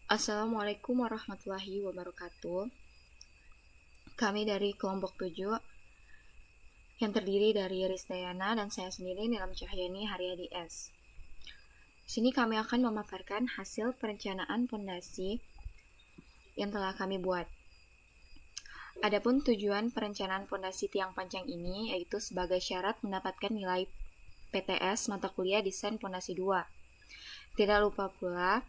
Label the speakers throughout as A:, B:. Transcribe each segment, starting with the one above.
A: Assalamualaikum warahmatullahi wabarakatuh. Kami dari kelompok 7 yang terdiri dari Risdayana dan saya sendiri Nilam Cahyani Haryadi S. Di sini kami akan memaparkan hasil perencanaan pondasi yang telah kami buat. Adapun tujuan perencanaan pondasi tiang panjang ini yaitu sebagai syarat mendapatkan nilai PTS mata kuliah Desain Pondasi 2. Tidak lupa pula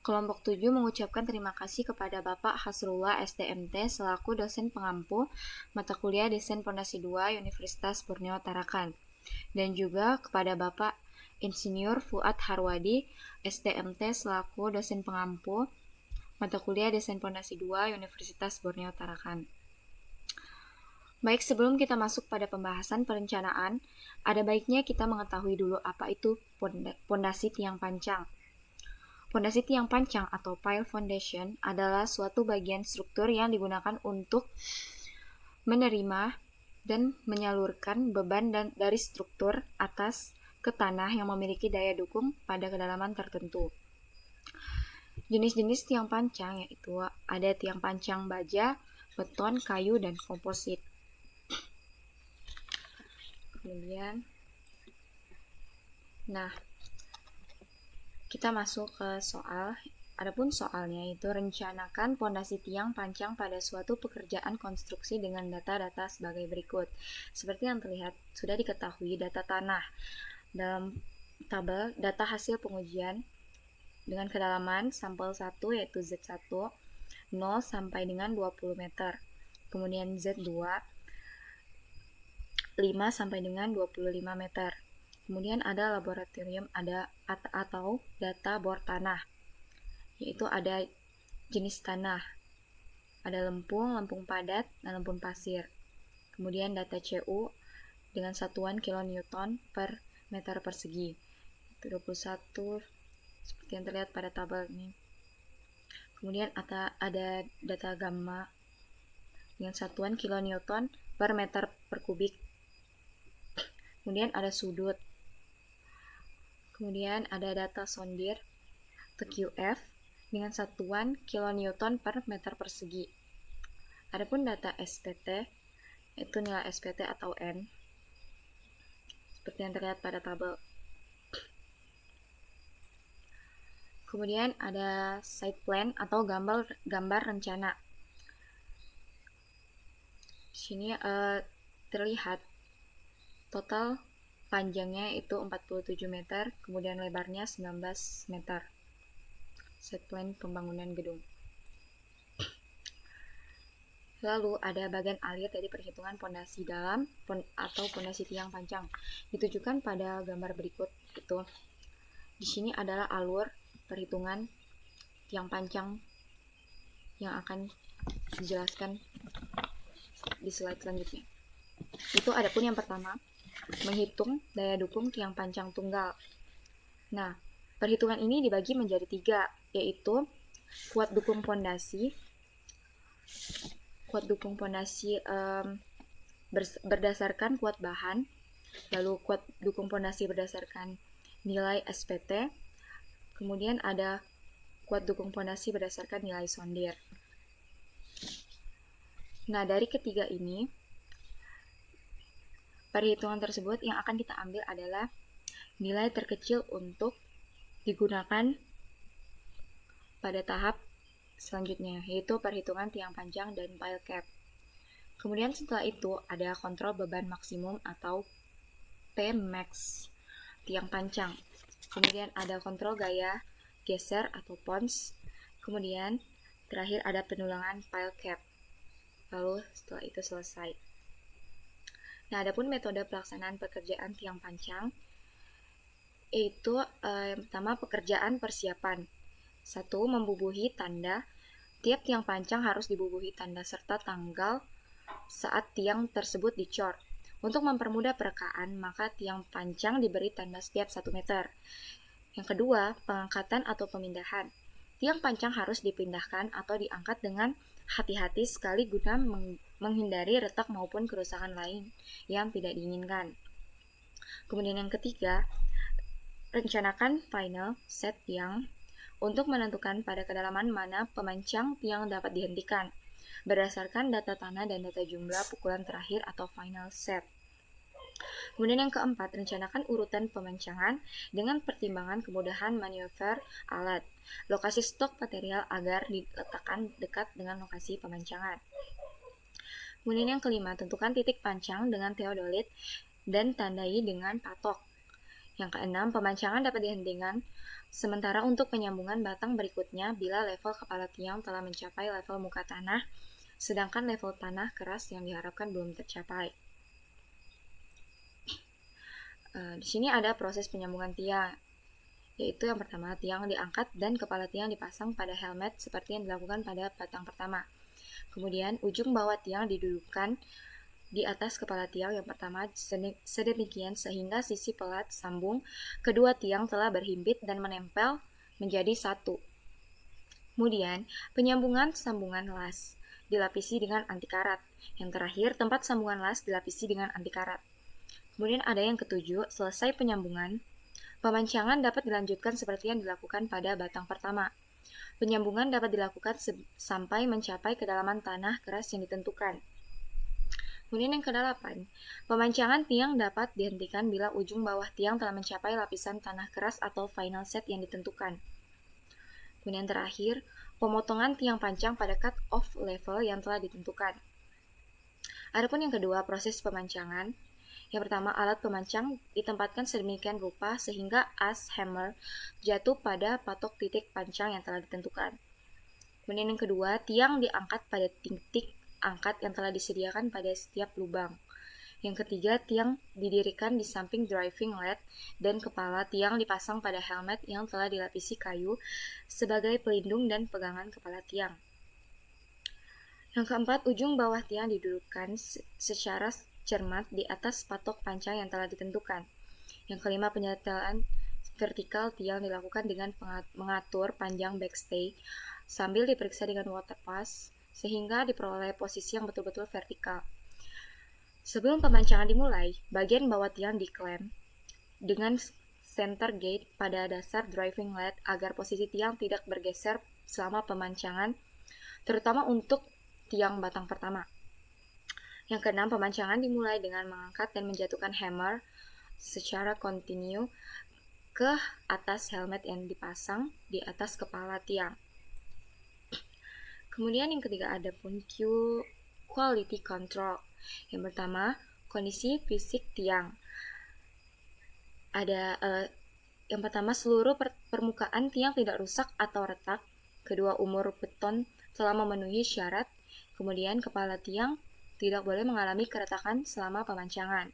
A: Kelompok 7 mengucapkan terima kasih kepada Bapak Hasrullah SDMT selaku dosen pengampu mata kuliah Desain Pondasi 2 Universitas Borneo Tarakan, dan juga kepada Bapak Insinyur Fuad Harwadi SDMT selaku dosen pengampu mata kuliah Desain Pondasi 2 Universitas Borneo Tarakan. Baik, sebelum kita masuk pada pembahasan perencanaan, ada baiknya kita mengetahui dulu apa itu pondasi tiang panjang. Pondasi tiang panjang atau pile foundation adalah suatu bagian struktur yang digunakan untuk menerima dan menyalurkan beban dari struktur atas ke tanah yang memiliki daya dukung pada kedalaman tertentu. Jenis-jenis tiang panjang yaitu ada tiang panjang baja, beton, kayu, dan komposit. Kemudian, kita masuk ke soal. Adapun soalnya itu rencanakan pondasi tiang panjang pada suatu pekerjaan konstruksi dengan data-data sebagai berikut. Seperti yang terlihat, sudah diketahui data tanah dalam tabel data hasil pengujian dengan kedalaman sampel 1 yaitu Z1 0 sampai dengan 20 meter. Kemudian Z2 5 sampai dengan 25 meter. Kemudian ada laboratorium atau data bor tanah, yaitu ada jenis tanah, ada lempung padat, dan lempung pasir. Kemudian data CU dengan satuan kilonewton per meter persegi, itu 21 seperti yang terlihat pada tabel ini. Kemudian ada data gamma dengan satuan kilonewton per meter per kubik. Kemudian ada sudut. Kemudian ada data sondir atau QF dengan satuan kilonewton per meter persegi. Adapun data SPT, itu nilai SPT atau N, seperti yang terlihat pada tabel. Kemudian ada site plan atau gambar rencana. Di sini terlihat total panjangnya itu 47 meter, kemudian lebarnya 19 meter. Set plan pembangunan gedung. Lalu ada bagian alir dari perhitungan pondasi dalam atau pondasi tiang panjang. Ditujukan pada gambar berikut itu. Di sini adalah alur perhitungan tiang panjang yang akan dijelaskan di slide selanjutnya. Itu adapun yang pertama, menghitung daya dukung tiang panjang tunggal. Nah, perhitungan ini dibagi menjadi 3, yaitu kuat dukung pondasi berdasarkan kuat bahan, lalu kuat dukung pondasi berdasarkan nilai SPT, kemudian ada kuat dukung pondasi berdasarkan nilai sondir. Nah, dari ketiga ini, perhitungan tersebut yang akan kita ambil adalah nilai terkecil untuk digunakan pada tahap selanjutnya, yaitu perhitungan tiang panjang dan pile cap. Kemudian setelah itu ada kontrol beban maksimum atau Pmax tiang panjang. Kemudian ada kontrol gaya geser atau pons. Kemudian terakhir ada pendulangan pile cap. Lalu setelah itu selesai. Nah, adapun metode pelaksanaan pekerjaan tiang panjang yaitu yang pertama pekerjaan persiapan. 1. Membubuhi tanda. Tiap tiang panjang harus dibubuhi tanda serta tanggal saat tiang tersebut dicor. Untuk mempermudah perekaan, maka tiang panjang diberi tanda setiap 1 meter. Yang kedua, pengangkatan atau pemindahan. Tiang panjang harus dipindahkan atau diangkat dengan hati-hati sekali guna menghindari retak maupun kerusakan lain yang tidak diinginkan. Kemudian yang ketiga, rencanakan final set tiang untuk menentukan pada kedalaman mana pemancang tiang dapat dihentikan, berdasarkan data tanah dan data jumlah pukulan terakhir atau final set. Kemudian yang keempat, rencanakan urutan pemancangan dengan pertimbangan kemudahan manuver alat, lokasi stok material agar diletakkan dekat dengan lokasi pemancangan. Kemudian yang kelima, tentukan titik pancang dengan teodolit dan tandai dengan patok. Yang keenam, pemancangan dapat dihentikan sementara untuk penyambungan batang berikutnya bila level kepala tiang telah mencapai level muka tanah, sedangkan level tanah keras yang diharapkan belum tercapai. Di sini ada proses penyambungan tiang, yaitu yang pertama, tiang diangkat dan kepala tiang dipasang pada helmet seperti yang dilakukan pada batang pertama. Kemudian, ujung bawah tiang didudukkan di atas kepala tiang yang pertama sedemikian sehingga sisi pelat sambung kedua tiang telah berhimpit dan menempel menjadi satu. Kemudian, penyambungan sambungan las dilapisi dengan anti karat. Yang terakhir, tempat sambungan las dilapisi dengan anti karat. Kemudian ada yang ketujuh, selesai penyambungan, pemancangan dapat dilanjutkan seperti yang dilakukan pada batang pertama. Penyambungan dapat dilakukan sampai mencapai kedalaman tanah keras yang ditentukan. Kemudian yang kedelapan, pemancangan tiang dapat dihentikan bila ujung bawah tiang telah mencapai lapisan tanah keras atau final set yang ditentukan. Kemudian terakhir, pemotongan tiang pancang pada cut off level yang telah ditentukan. Adapun yang kedua, proses pemancangan. Yang pertama, alat pemancang ditempatkan sedemikian rupa sehingga as hammer jatuh pada patok titik pancang yang telah ditentukan. Kemudian yang kedua, tiang diangkat pada titik angkat yang telah disediakan pada setiap lubang. Yang ketiga, tiang didirikan di samping driving lead dan kepala tiang dipasang pada helmet yang telah dilapisi kayu sebagai pelindung dan pegangan kepala tiang. Yang keempat, ujung bawah tiang didudukkan secara cermat di atas patok pancang yang telah ditentukan. Yang kelima, penyetelan vertikal tiang dilakukan dengan mengatur panjang backstay sambil diperiksa dengan water pass sehingga diperoleh posisi yang betul-betul vertikal. Sebelum pemancangan dimulai, bagian bawah tiang diklem dengan center gate pada dasar driving lead agar posisi tiang tidak bergeser selama pemancangan, terutama untuk tiang batang pertama. Yang keenam, pemancangan dimulai dengan mengangkat dan menjatuhkan hammer secara kontinu ke atas helmet yang dipasang di atas kepala tiang. Kemudian yang ketiga ada pun quality control. Yang pertama, kondisi fisik tiang. Yang pertama, seluruh permukaan tiang tidak rusak atau retak. Kedua, umur beton telah memenuhi syarat. Kemudian, kepala tiang tidak boleh mengalami keretakan selama pemancangan.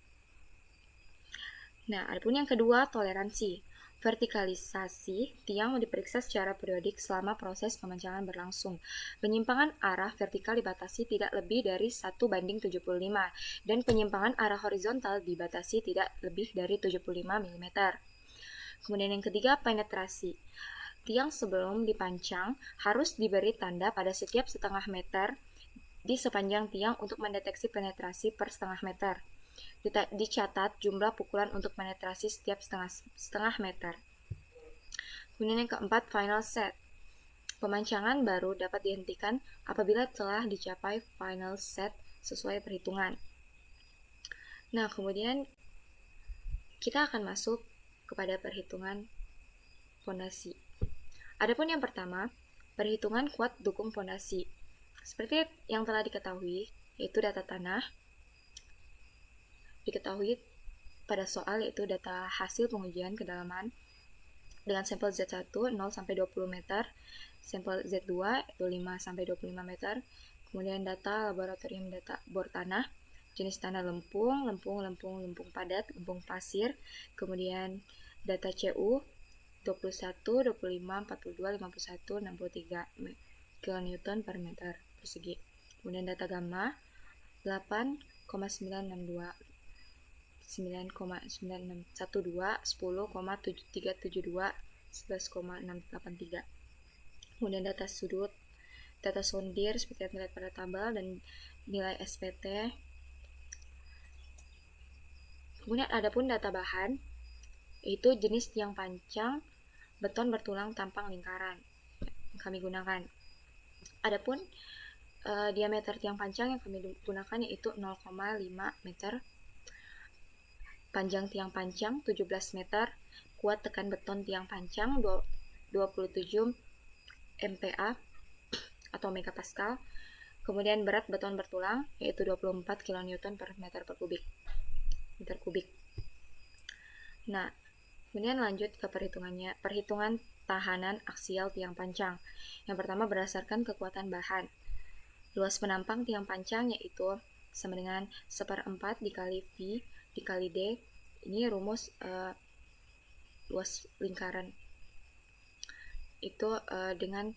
A: Nah, adapun yang kedua, toleransi. Vertikalisasi tiang diperiksa secara periodik selama proses pemancangan berlangsung. Penyimpangan arah vertikal dibatasi tidak lebih dari 1:75 dan penyimpangan arah horizontal dibatasi tidak lebih dari 75 mm. Kemudian yang ketiga, penetrasi. Tiang sebelum dipancang harus diberi tanda pada setiap setengah meter di sepanjang tiang untuk mendeteksi penetrasi per setengah meter. Dicatat jumlah pukulan untuk penetrasi setiap setengah meter. Kemudian yang keempat, final set. Pemancangan baru dapat dihentikan apabila telah dicapai final set sesuai perhitungan. Nah, kemudian kita akan masuk kepada perhitungan fondasi. Adapun yang pertama, perhitungan kuat dukung fondasi. Seperti yang telah diketahui, yaitu data tanah, diketahui pada soal yaitu data hasil pengujian kedalaman dengan sampel Z1 0-20 meter, sampel Z2 itu 5-25 meter, kemudian data laboratorium data bor tanah, jenis tanah lempung padat, lempung pasir, kemudian data CU 21, 25, 42, 51, 63 kN per meter persegi. Kemudian data gamma 8,962, 9,9612, 10,372, 11,683. Kemudian data sudut, data sondir seperti yang terlihat pada tabel dan nilai SPT. Kemudian ada pun data bahan, yaitu jenis tiang pancang, beton bertulang tampang lingkaran yang kami gunakan. Adapun diameter tiang panjang yang kami gunakan yaitu 0,5 meter, panjang tiang panjang 17 meter, kuat tekan beton tiang panjang 27 MPa atau megapascal. Kemudian berat beton bertulang yaitu 24 kN per meter kubik. Nah, kemudian lanjut ke perhitungan tahanan aksial tiang panjang. Yang pertama berdasarkan kekuatan bahan. Luas penampang tiang panjang yaitu sama dengan 1/4 dikali V dikali D. Ini rumus luas lingkaran. Itu dengan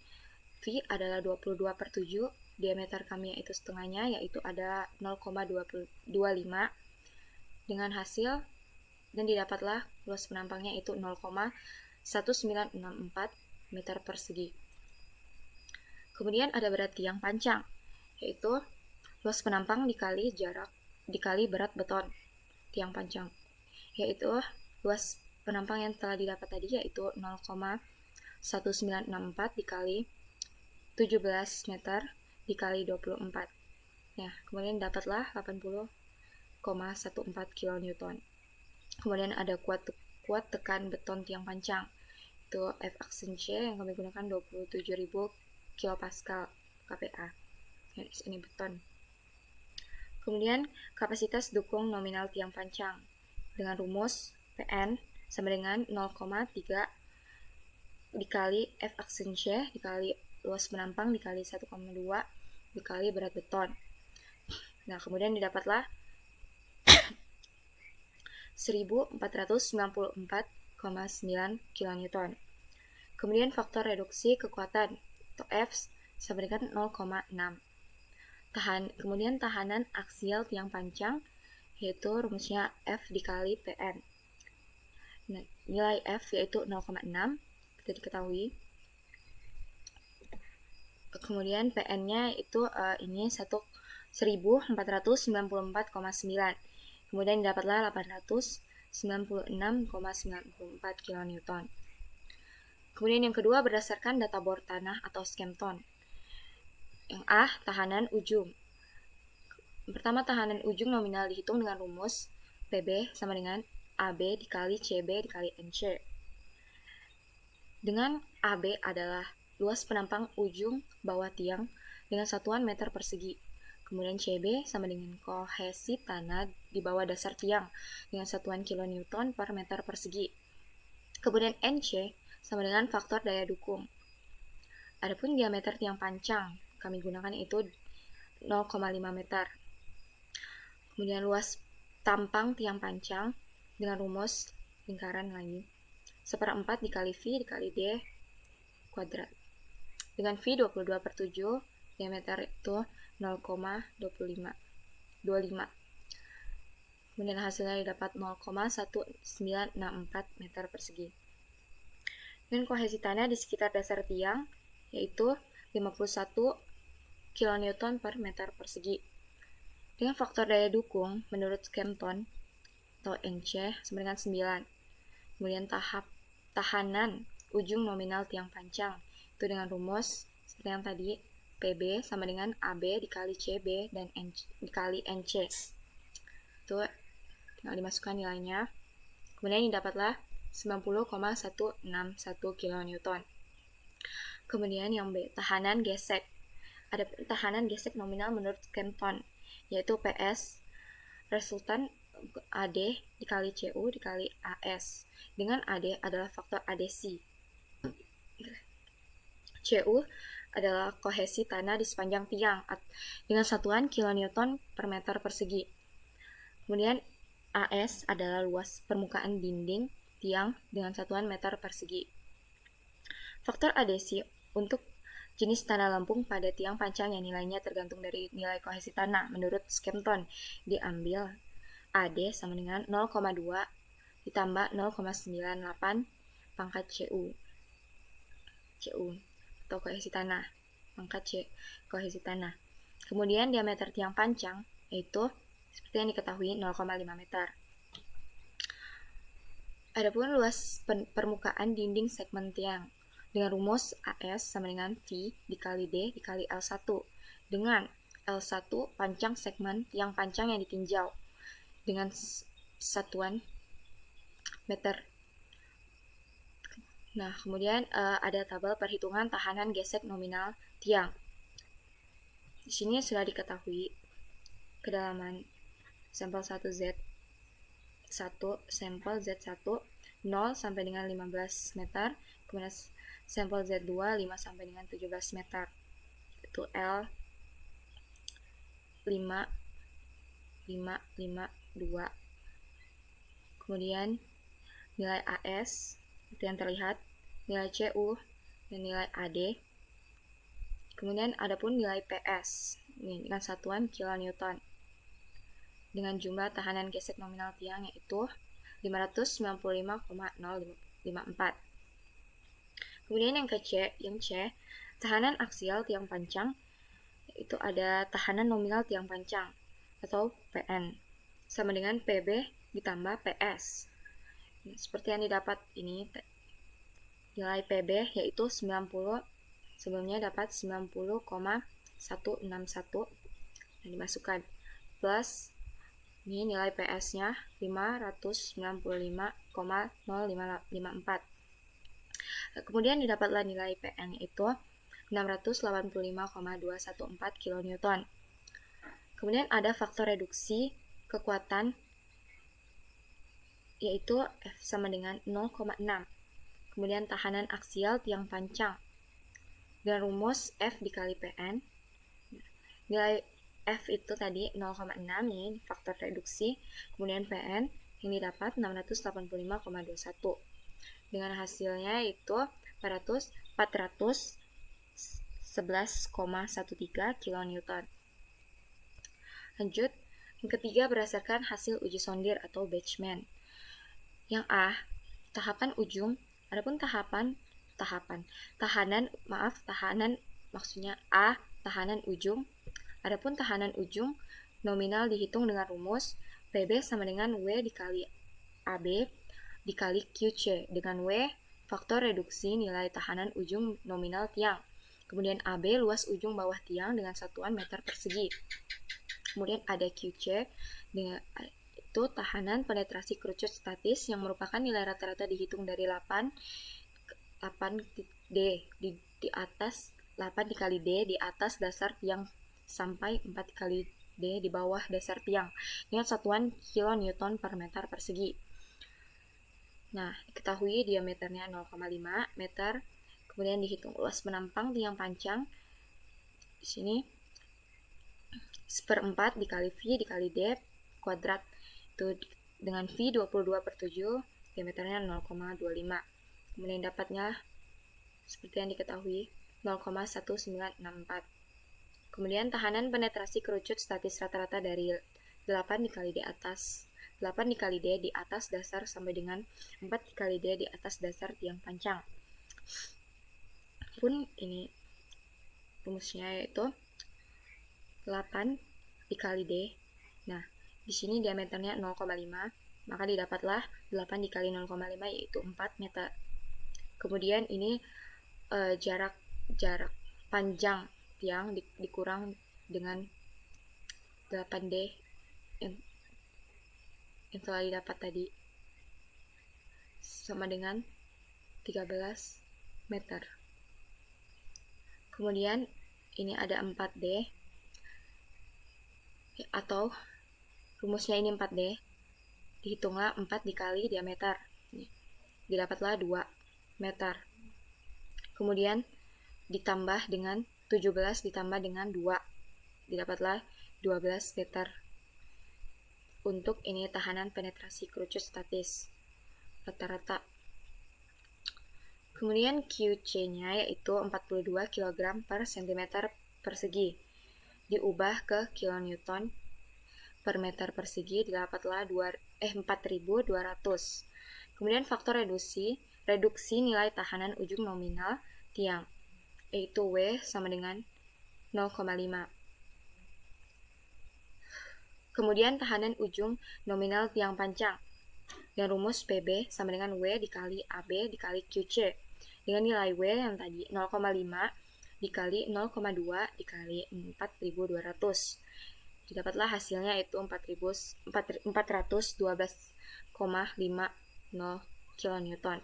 A: V adalah 22/7, diameter kami yaitu setengahnya, yaitu ada 0,25, dengan hasil dan didapatlah luas penampangnya itu 0,1964 meter persegi. Kemudian ada berat tiang panjang, yaitu luas penampang dikali jarak dikali berat beton tiang panjang, yaitu luas penampang yang telah didapat tadi yaitu 0,1964 dikali 17 meter dikali 24. Nah, kemudian dapatlah 80,14 kN. Kemudian ada kuat tekan beton tiang panjang, itu F aksen C yang kami gunakan 27.000 kilopascal kPa. Ini beton. Kemudian kapasitas dukung nominal tiang panjang dengan rumus Pn sama dengan 0,3 dikali F aksen C dikali luas penampang dikali 1,2 dikali berat beton. Nah, kemudian didapatlah 1494,9 kN. Kemudian faktor reduksi kekuatan atau F sama dengan 0,6. Kemudian tahanan aksial tiang panjang yaitu rumusnya F dikali Pn. Nah, nilai F yaitu 0,6 bisa diketahui. Kemudian Pn-nya itu ini 1494,9. Kemudian didapatlah 896,94 kN. Kemudian yang kedua berdasarkan data bor tanah atau skemton. Yang A, tahanan ujung. Pertama, tahanan ujung nominal dihitung dengan rumus PB sama dengan AB dikali CB dikali NC. Dengan AB adalah luas penampang ujung bawah tiang dengan satuan meter persegi. Kemudian CB sama dengan kohesi tanah di bawah dasar tiang dengan satuan kilonewton per meter persegi. Kemudian NC sama dengan faktor daya dukung. Adapun diameter tiang panjang kami gunakan itu 0,5 meter. Kemudian luas tampang tiang panjang dengan rumus lingkaran lagi 1/4 dikali V dikali D kuadrat. Dengan V 22/7, diameter itu 0,25. Kemudian hasilnya didapat 0,1964 meter persegi. Dan kohesi tanah di sekitar dasar tiang yaitu 51 kN per meter persegi. Dengan faktor daya dukung menurut skemton atau NC sama dengan 9. Kemudian tahanan ujung nominal tiang panjang itu dengan rumus seperti yang tadi, PB sama dengan AB dikali CB dan dikali NC. Itu tinggal dimasukkan nilainya. Kemudian didapatlah 90,161 kN. Kemudian yang B, tahanan gesek. Ada tahanan gesek nominal menurut skemton, yaitu PS resultan AD dikali CU dikali AS. Dengan AD adalah faktor adesi. CU adalah kohesi tanah di sepanjang tiang dengan satuan kilonewton per meter persegi. Kemudian AS adalah luas permukaan dinding tiang dengan satuan meter persegi. Faktor adesi untuk jenis tanah lempung pada tiang panjang yang nilainya tergantung dari nilai kohesi tanah menurut skemton diambil AD sama dengan 0,2 ditambah 0,98 pangkat CU atau kohesi tanah, pangkat C kohesi tanah. Kemudian diameter tiang panjang yaitu seperti yang diketahui 0,5 meter. Adapun luas permukaan dinding segmen tiang dengan rumus AS sama dengan V dikali D dikali L1 dengan L1 panjang segmen tiang panjang yang ditinjau dengan satuan meter. Nah, kemudian ada tabel perhitungan tahanan gesek nominal tiang. Di sini sudah diketahui kedalaman sampel 1Z 1, sampel Z1 0 sampai dengan 15 meter, kemudian sampel Z2 5 sampai dengan 17 meter. Itu L 5 5 5 2. Kemudian nilai AS itu yang terlihat, nilai CU dan nilai AD. Kemudian adapun nilai PS ini dengan satuan kilonewton dengan jumlah tahanan gesek nominal tiang yaitu 595,054. Kemudian yang C, tahanan aksial tiang panjang itu ada tahanan nominal tiang panjang atau PN sama dengan PB ditambah PS. Seperti yang didapat ini nilai PB yaitu 90, sebelumnya dapat 90,161 dan dimasukkan plus ini nilai PS-nya 595,0554. Kemudian didapatlah nilai PN itu 685,214 kN. Kemudian ada faktor reduksi kekuatan yaitu F sama dengan 0,6. Kemudian tahanan aksial tiang panjang dengan rumus F dikali PN. Nilai F itu tadi 0,6 ini faktor reduksi, kemudian PN yang didapat 685,21. Dengan hasilnya itu 411,13 kN. Lanjut, yang ketiga berdasarkan hasil uji sondir atau Batchman. Yang A, tahanan ujung. Adapun tahanan ujung nominal dihitung dengan rumus PB sama dengan W dikali AB dikali QC, dengan W faktor reduksi nilai tahanan ujung nominal tiang, kemudian AB luas ujung bawah tiang dengan satuan meter persegi, kemudian ada QC dengan itu tahanan penetrasi kerucut statis yang merupakan nilai rata-rata dihitung dari 8 D di atas 8 dikali D di atas dasar tiang sampai 4 kali D di bawah dasar tiang dengan satuan kilonewton per meter persegi. Nah, diketahui diameternya 0,5 meter, kemudian dihitung luas penampang tiang panjang. Di sini 1/4 dikali V dikali D kuadrat itu dengan V 22/7, diameternya 0,25. Kemudian dapatnya seperti yang diketahui 0,1964. Kemudian tahanan penetrasi kerucut statis rata-rata dari 8 dikali D di atas dasar sampai dengan 4 dikali D di atas dasar tiang panjang. Pun ini rumusnya yaitu 8 dikali D. Nah, di sini diameternya 0,5, maka didapatlah 8 dikali 0,5 yaitu 4 meter. Kemudian ini jarak panjang tiang dikurang dengan 8D yang telah didapat tadi sama dengan 13 meter. Kemudian ini ada 4D atau rumusnya ini 4D, dihitunglah 4 dikali diameter, didapatlah 2 meter. Kemudian ditambah dengan 17 ditambah dengan 2, didapatlah 12 meter. Untuk ini tahanan penetrasi kerucut statis rata-rata. Kemudian QC-nya yaitu 42 kg per cm persegi, diubah ke kilonewton per meter persegi, didapatlah 4.200. Kemudian faktor reduksi nilai tahanan ujung nominal tiang, yaitu W sama dengan 0,5. Kemudian tahanan ujung nominal tiang panjang dengan rumus PB sama dengan W dikali AB dikali QC dengan nilai W yang tadi 0,5 dikali 0,2 dikali 4.200. Didapatlah hasilnya itu 412,50 kN.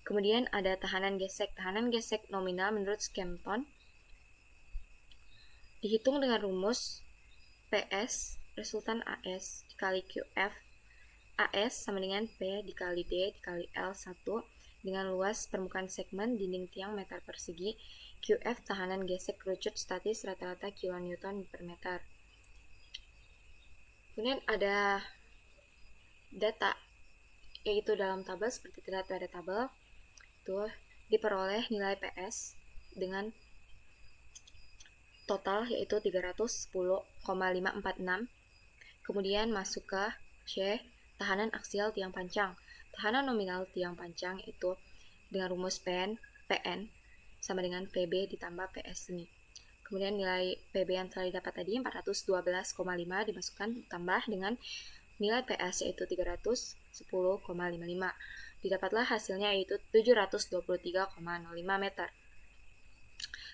A: Kemudian ada tahanan gesek. Tahanan gesek nominal menurut Skempton dihitung dengan rumus PS resultan AS dikali QF. AS sama dengan P dikali D dikali L1 dengan luas permukaan segmen dinding tiang meter persegi. QF tahanan gesek kerucut statis rata-rata kilonewton per meter. Kemudian ada data, yaitu dalam tabel seperti terlihat pada tabel. Itu diperoleh nilai PS dengan total yaitu 310,546. Kemudian masuk ke C, tahanan aksial tiang pancang. Tahanan nominal tiang pancang itu dengan rumus PN sama dengan PB ditambah PS ini. Kemudian nilai PB yang telah didapat tadi 412,5 dimasukkan tambah dengan nilai PS yaitu 310,55. Didapatlah hasilnya yaitu 723,05 meter.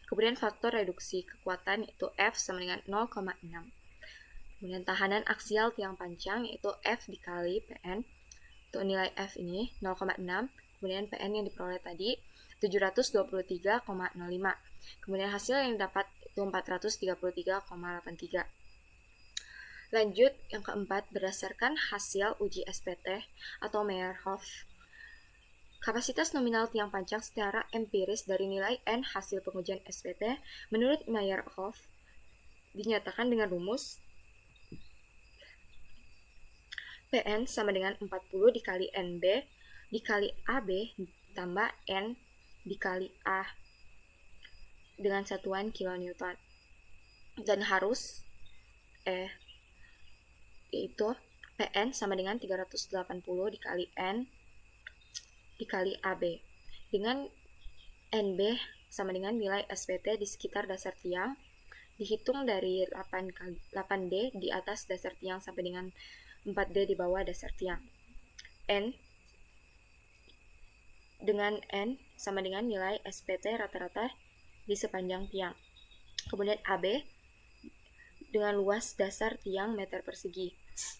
A: Kemudian faktor reduksi kekuatan yaitu F sama dengan 0,6. Kemudian tahanan aksial tiang pancang yaitu F dikali PN. Untuk nilai F ini 0,6. Kemudian PN yang diperoleh tadi 723,05. Kemudian hasil yang didapat itu 433,83. Lanjut yang keempat, berdasarkan hasil uji SPT atau Meyerhof, kapasitas nominal tiang pancang secara empiris dari nilai N hasil pengujian SPT menurut Meyerhof dinyatakan dengan rumus PN sama dengan 40 dikali NB dikali AB tambah N dikali A dengan satuan kilonewton. Dan harus yaitu PN sama dengan 380 dikali N dikali AB dengan NB sama dengan nilai SPT di sekitar dasar tiang dihitung dari 8D di atas dasar tiang sampai dengan 4D di bawah dasar tiang. N sama dengan nilai SPT rata-rata di sepanjang tiang. Kemudian AB dengan luas dasar tiang meter persegi.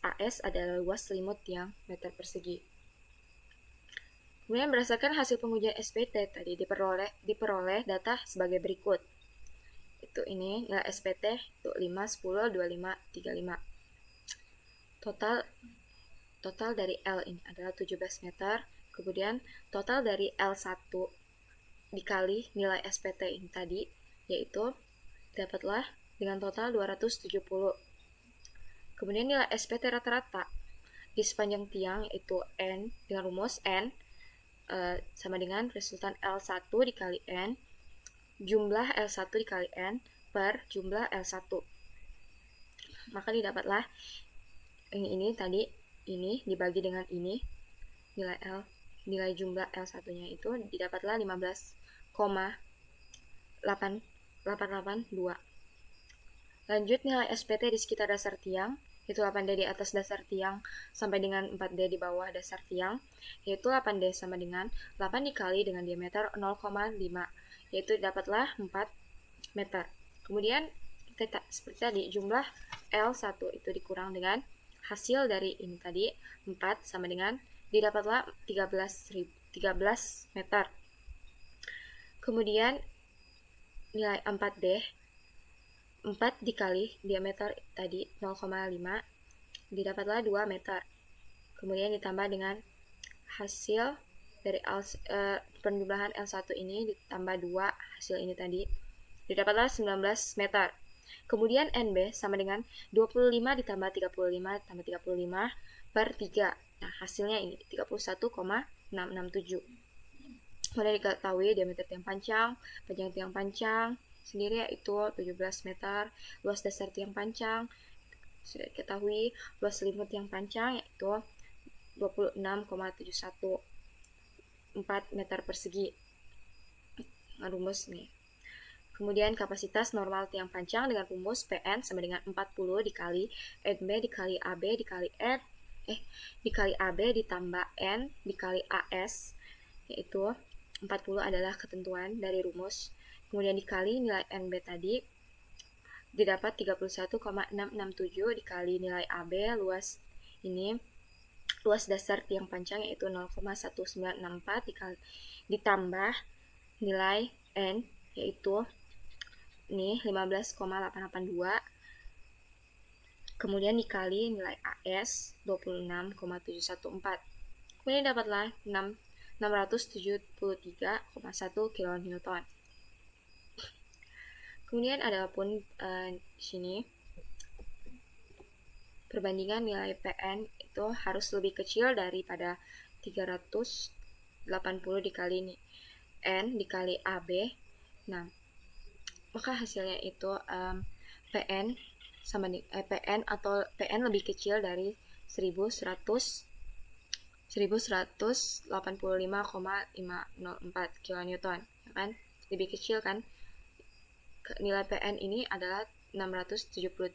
A: AS adalah luas selimut tiang meter persegi. Kemudian berdasarkan hasil pengujian SPT tadi diperoleh data sebagai berikut. Itu ini nilai SPT itu 5, 10, 25, 35. Total dari L ini adalah 17 meter. Kemudian total dari L1 dikali nilai SPT ini tadi yaitu dapatlah dengan total 270. Kemudian nilai SPT rata-rata di sepanjang tiang yaitu N dengan rumus N sama dengan resultan L1 dikali N jumlah L1 dikali N per jumlah L1. Maka didapatlah ini tadi ini dibagi dengan ini nilai jumlah L1 nya itu didapatlah 15,882. Lanjut nilai SPT di sekitar dasar tiang yaitu 8D di atas dasar tiang sampai dengan 4D di bawah dasar tiang, yaitu 8D sama dengan 8 dikali dengan diameter 0,5, yaitu dapatlah 4 meter. Kemudian seperti tadi jumlah L1 itu dikurang dengan hasil dari ini tadi 4 sama dengan didapatlah 13 meter. Kemudian nilai 4D 4 dikali diameter tadi 0,5 didapatlah 2 meter. Kemudian ditambah dengan hasil dari penjumlahan L1 ini ditambah 2 hasil ini tadi didapatlah 19 meter. Kemudian NB sama dengan 25 ditambah 35 tambah 35 per 3. Nah hasilnya ini 31,667. Kemudian diketahui diameter tiang panjang tiang pancang sendiri yaitu 17 meter, luas dasar tiang pancang sudah diketahui, luas selimut tiang pancang yaitu 26,714 meter persegi. Rumus nih. Kemudian kapasitas normal tiang pancang dengan rumus PN sama dengan 40 dikali NB dikali AB dikali dikali AB ditambah N dikali AS, yaitu 40 adalah ketentuan dari rumus. Kemudian dikali nilai NB tadi, didapat 31,667 dikali nilai AB luas dasar tiang panjang yaitu 0,1964 ditambah nilai N yaitu 15,882, kemudian dikali nilai AS 26,714, kemudian dapatlah 673,1 kN. Kemudian ada pun di sini perbandingan nilai PN itu harus lebih kecil daripada 380 dikali N dikali AB. Nah, maka hasilnya itu PN sama PN atau PN lebih kecil dari 1185,504 kN, ya kan? Lebih kecil kan? Nilai PN ini adalah 673,1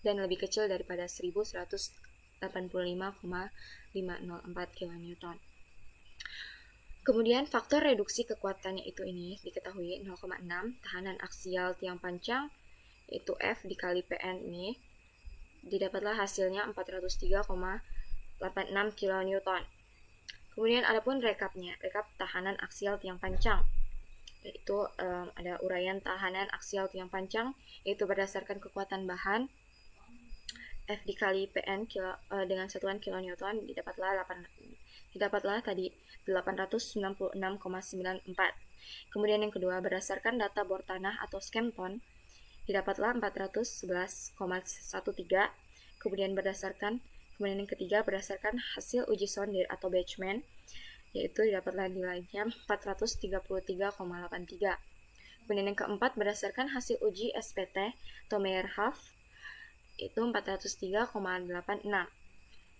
A: dan lebih kecil daripada 1185,504 kN. Kemudian faktor reduksi kekuatannya itu ini diketahui 0,6 tahanan aksial tiang panjang yaitu F dikali PN ini, didapatlah hasilnya 403,86 kN. Kemudian adapun rekap tahanan aksial tiang panjang, yaitu ada uraian tahanan aksial tiang panjang yaitu berdasarkan kekuatan bahan F dikali PN dengan satuan kilonewton, didapatlah tadi 896,94. Kemudian yang kedua berdasarkan data bor tanah atau skemton, didapatlah 411,13. Kemudian yang ketiga berdasarkan hasil uji sondir atau batchman, yaitu didapatlah nilainya 433,83. Kemudian yang keempat berdasarkan hasil uji SPT atau Meyerhof, itu 403,86.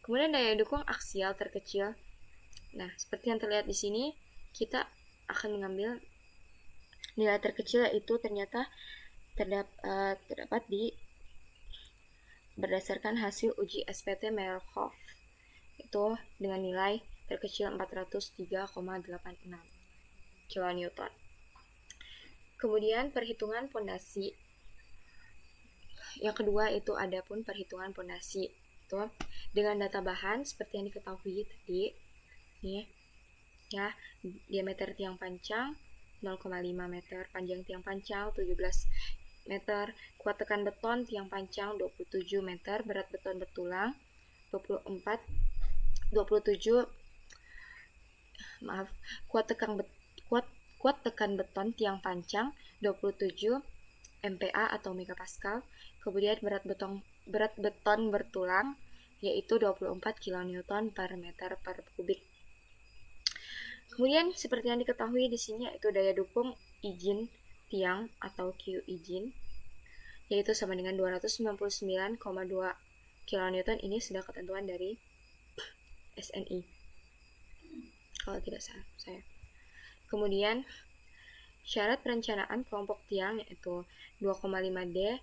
A: Kemudian daya dukung aksial terkecil. Nah, seperti yang terlihat di sini, kita akan mengambil nilai terkecil, yaitu ternyata terdapat di berdasarkan hasil uji SPT Meyerhof, itu dengan nilai terkecil 403,86 kN. Kemudian perhitungan pondasi. Yang kedua itu ada pun perhitungan pondasi. Itu dengan data bahan seperti yang diketahui tadi, nih ya, diameter tiang panjang 0,5 meter, panjang tiang panjang 17 meter, kuat tekan beton tiang panjang 27 meter, berat beton bertulang kuat tekan beton tiang panjang 27 MPa atau megapascal. Kemudian berat beton bertulang yaitu 24 kN per meter per kubik. Kemudian seperti yang diketahui di sini yaitu daya dukung izin tiang atau Q izin yaitu sama dengan 299,2 kN. Ini sudah ketentuan dari SNI kalau tidak salah saya. Kemudian syarat perencanaan kelompok tiang yaitu 2,5D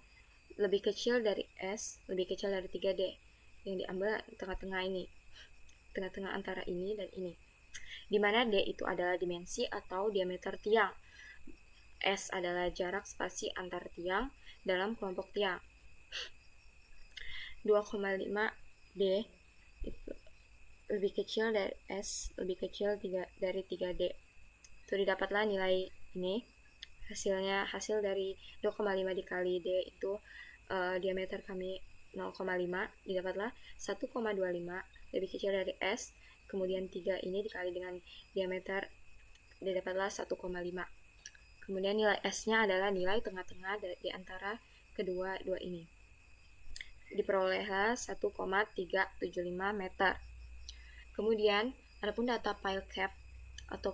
A: lebih kecil dari S, lebih kecil dari 3D, yang diambil tengah-tengah ini, tengah-tengah antara ini dan ini, di mana D itu adalah dimensi atau diameter tiang, S adalah jarak spasi antar tiang dalam kelompok tiang. 2,5D itu lebih kecil dari S, lebih kecil dari 3D. Itu didapatlah nilai ini. Hasil dari 2,5 dikali D itu diameter kami 0,5, didapatlah 1,25 lebih kecil dari S. Kemudian 3 ini dikali dengan diameter, didapatlah 1,5. Kemudian nilai S-nya adalah nilai tengah-tengah di antara kedua ini. Diperolehlah 1,375 meter. Kemudian adapun data pile cap atau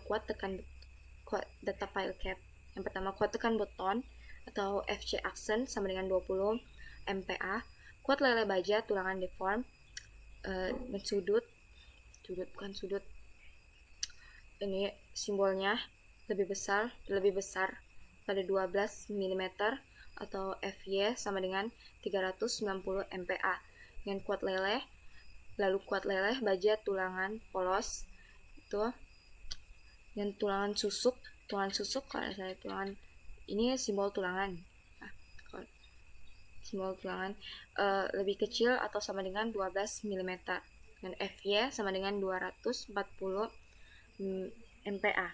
A: data pile cap. Yang pertama, kuat tekan beton atau FC Axen sama dengan 20 MPa, kuat lele baja tulangan deform dan sudut ini simbolnya lebih besar pada 12 mm atau FY sama dengan 390 MPa. Dengan kuat leleh lalu kuat leleh, baja, tulangan, polos, itu, dan tulangan susuk kalau saya tulangan ini simbol tulangan. Nah, simbol tulangan lebih kecil atau sama dengan 12 mm dan Fy sama dengan 240 MPa.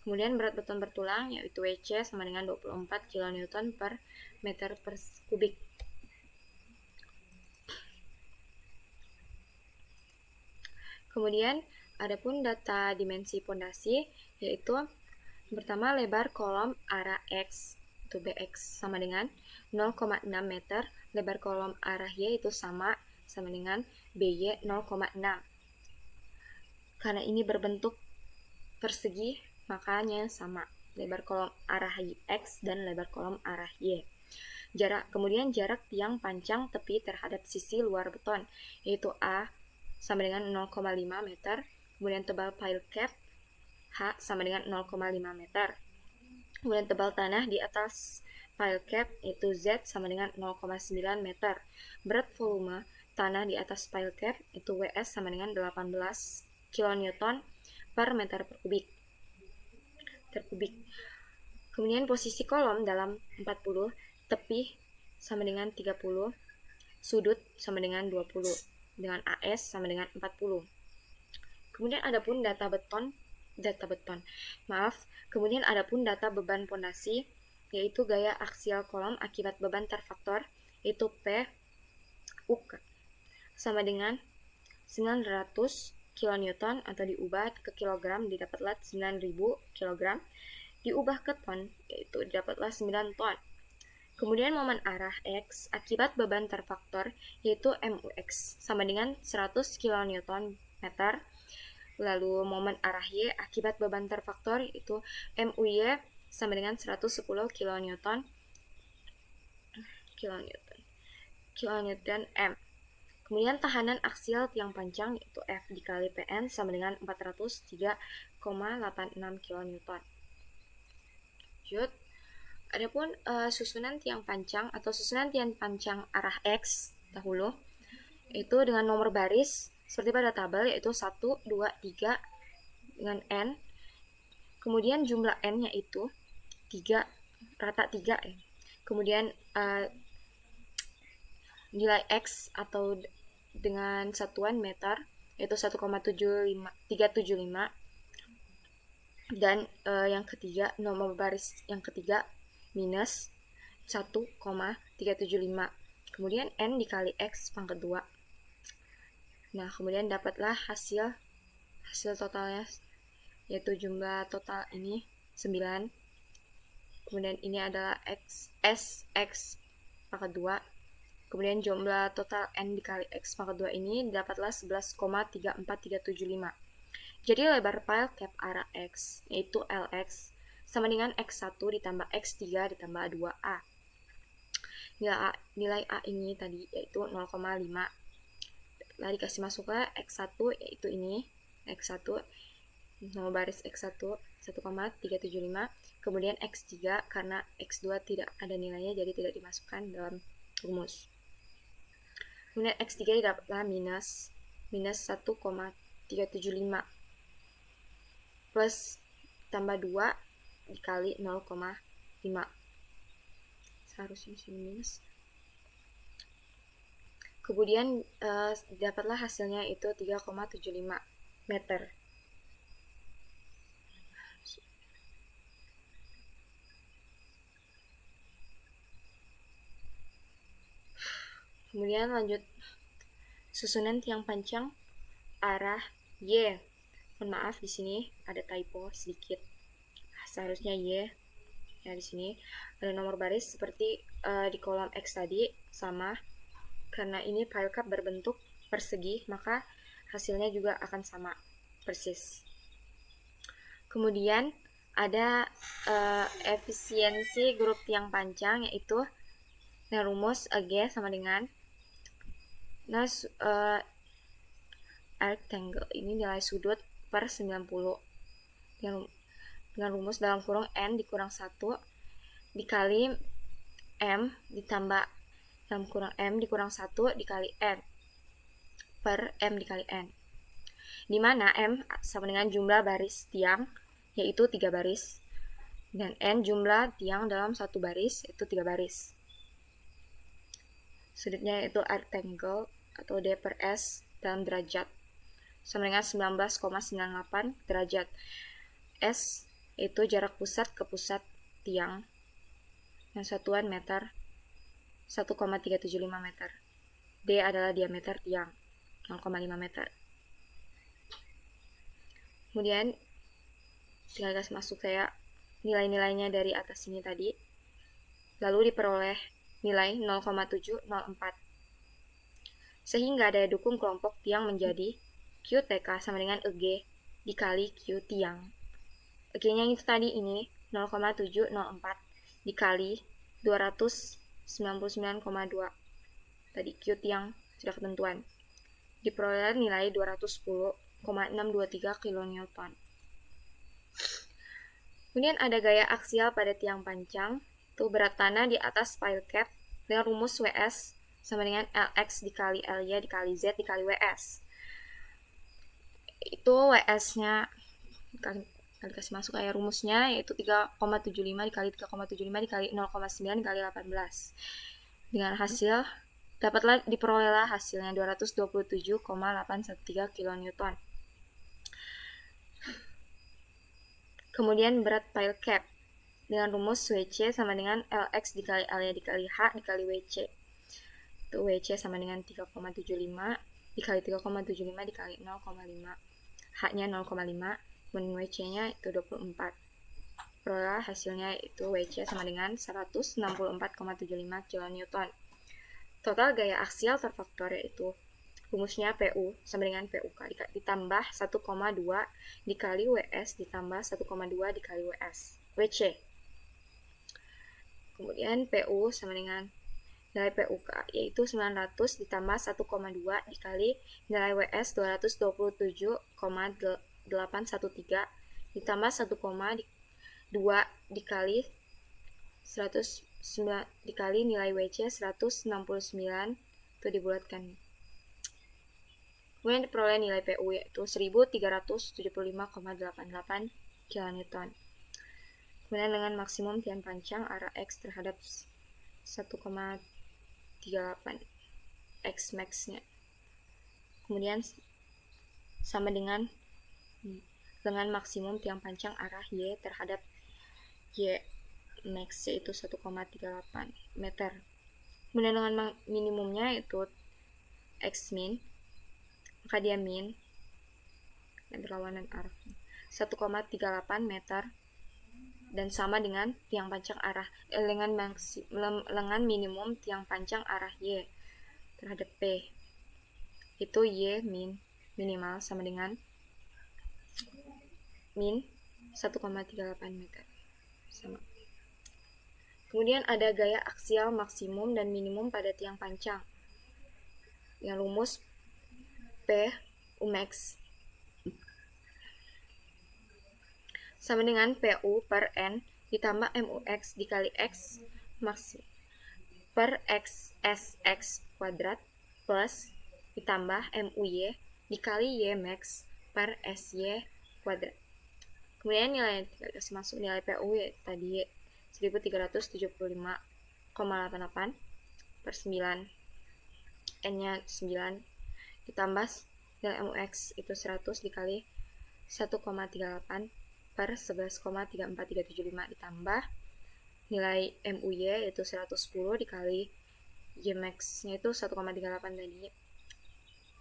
A: Kemudian berat beton bertulang yaitu Wc sama dengan 24 kN per meter per kubik. Kemudian adapun data dimensi pondasi yaitu pertama lebar kolom arah X itu Bx sama dengan 0,6 meter, lebar kolom arah Y itu sama dengan By 0,6. Karena ini berbentuk persegi, makanya sama lebar kolom arah X dan lebar kolom arah Y. Kemudian jarak tiang pancang tepi terhadap sisi luar beton yaitu A sama dengan 0,5 meter. Kemudian tebal pile cap H sama dengan 0,5 meter. Kemudian tebal tanah di atas pile cap yaitu Z sama dengan 0,9 meter. Berat volume tanah di atas pile cap itu WS sama dengan 18 kN per meter per kubik. Kemudian posisi kolom dalam 40, tepi sama dengan 30, sudut sama dengan 20, dengan AS sama dengan 40. Kemudian adapun kemudian adapun data beban pondasi yaitu gaya aksial kolom akibat beban terfaktor yaitu P UK sama dengan 900 kN atau diubah ke kilogram didapatlah 9000 kg, diubah ke ton yaitu didapatlah 9 ton. Kemudian momen arah X akibat beban terfaktor yaitu MUX sama dengan 100 kN meter. Lalu momen arah Y akibat beban terfaktor yaitu MUY sama dengan 110 kN M. Kemudian tahanan aksial tiang pancang yaitu F dikali Pn sama dengan 403,86 kN. Lanjut. Adapun susunan tiang pancang atau susunan tiang pancang arah X dahulu itu dengan nomor baris seperti pada tabel yaitu 1, 2, 3 dengan N. Kemudian jumlah N-nya itu 3, rata 3 ya. Kemudian nilai X atau dengan satuan meter yaitu 1,375 dan yang ketiga nomor baris yang ketiga minus 1,375. Kemudian N dikali X pangkat 2. Nah, kemudian dapatlah hasil totalnya yaitu jumlah total ini 9. Kemudian ini adalah X pangkat 2. Kemudian jumlah total N dikali X pangkat 2 ini dapatlah 11,34375. Jadi lebar pile cap arah X yaitu LX sama dengan X1 ditambah X3 ditambah 2A. Nilai A ini tadi yaitu 0,5. Lalu dikasih masuklah X1 yaitu ini X1 nomor baris X1 1,375, kemudian X3 karena X2 tidak ada nilainya jadi tidak dimasukkan dalam rumus. Kemudian X3 didapatlah minus 1,375 plus tambah 2 dikali 0,5. Seharusnya sini minus. Kemudian dapatlah hasilnya itu 3,75 meter. Kemudian lanjut susunan tiang pancang arah Y. Mohon maaf di sini ada typo sedikit. Seharusnya Y. Ya di sini ada nomor baris seperti di kolom X tadi sama. Karena ini pile cap berbentuk persegi, maka hasilnya juga akan sama persis. Kemudian ada efisiensi grup tiang pancang yaitu rumus G sama dengan rectangle ini nilai sudut per 90 dengan rumus dalam kurung N dikurang 1 dikali M ditambah dalam kurang M dikurang 1 dikali N per M dikali N, di mana M sama dengan jumlah baris tiang, yaitu 3 baris, dan N jumlah tiang dalam satu baris, yaitu 3 baris. Sudutnya yaitu rectangle atau D per S dalam derajat, sama dengan 19,98 derajat. S itu jarak pusat ke pusat tiang, yang satuan meter, 1,375 meter. D adalah diameter tiang, 0,5 meter. Kemudian tinggal kasih masuk saya nilai-nilainya dari atas ini tadi, lalu diperoleh nilai 0,704, sehingga daya dukung kelompok tiang menjadi QTK sama dengan EG dikali Q tiang. EG-nya itu tadi ini 0,704 dikali 299,2, tadi Q tiang sudah ketentuan, diperoleh nilai 210,623 kN. Kemudian ada gaya aksial pada tiang panjang, itu berat tanah di atas pile cap dengan rumus WS sama dengan LX dikali LY dikali Z dikali WS. Itu WS-nya kasih masuk kayak rumusnya, yaitu 3,75 dikali 3,75 dikali 0,9 dikali 18. Dengan hasil diperolehlah hasilnya 227,813 kN. Kemudian berat pile cap dengan rumus WC sama dengan LX dikali LY dikali H dikali WC. Itu WC sama dengan 3,75 dikali 3,75 dikali 0,5. H-nya 0,5, kemudian WC-nya itu 24. Peroleh hasilnya itu WC sama dengan 164,75 kN. Total gaya aksial terfaktor yaitu rumusnya PU sama dengan PUK ditambah 1,2 dikali WS ditambah 1,2 dikali WC. Kemudian PU sama dengan nilai PUK yaitu 900 ditambah 1,2 dikali nilai WS 227,813 ditambah 1,2 dikali 109 dikali nilai WC 169, itu dibulatkan. Kemudian diperoleh nilai PU yaitu 1375,88 kN. Kemudian dengan maksimum tiang panjang arah X terhadap 1,38 X max-nya. Kemudian sama dengan maksimum tiang panjang arah Y terhadap Y max yaitu 1,38 meter. Kemudian dengan minimumnya yaitu X min, maka dia min dan berlawanan arah 1,38 meter dan sama dengan tiang panjang arah lengan minimum tiang panjang arah Y terhadap P, itu Y min minimal sama dengan min 1,38 meter sama. Kemudian ada gaya aksial maksimum dan minimum pada tiang panjang yang rumus P Umax sama dengan PU per N ditambah MUX dikali X max per XSX kuadrat plus ditambah MUY dikali Y max per SY kuadrat. Kemudian nilai kasih masuk nilai PU ya tadi 1375,88 per 9, N-nya 9 ditambah nilai MUX itu 100 dikali 1,38 per 11,34375 ditambah nilai MUY yaitu 110 dikali Y max-nya itu 1,38 tadi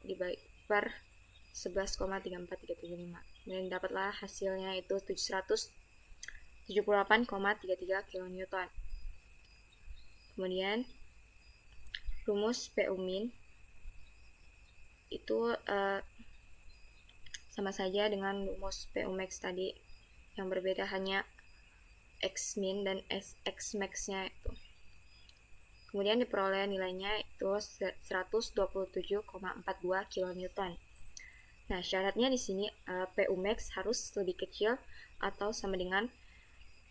A: dibagi per 11,34375. Kemudian dapatlah hasilnya itu 778,33 kN. Kemudian rumus PU min itu sama saja dengan rumus PU max tadi, yang berbeda hanya X min dan X max-nya itu. Kemudian diperoleh nilainya itu 127,42 kN. Nah, syaratnya di sini PU max harus lebih kecil atau sama dengan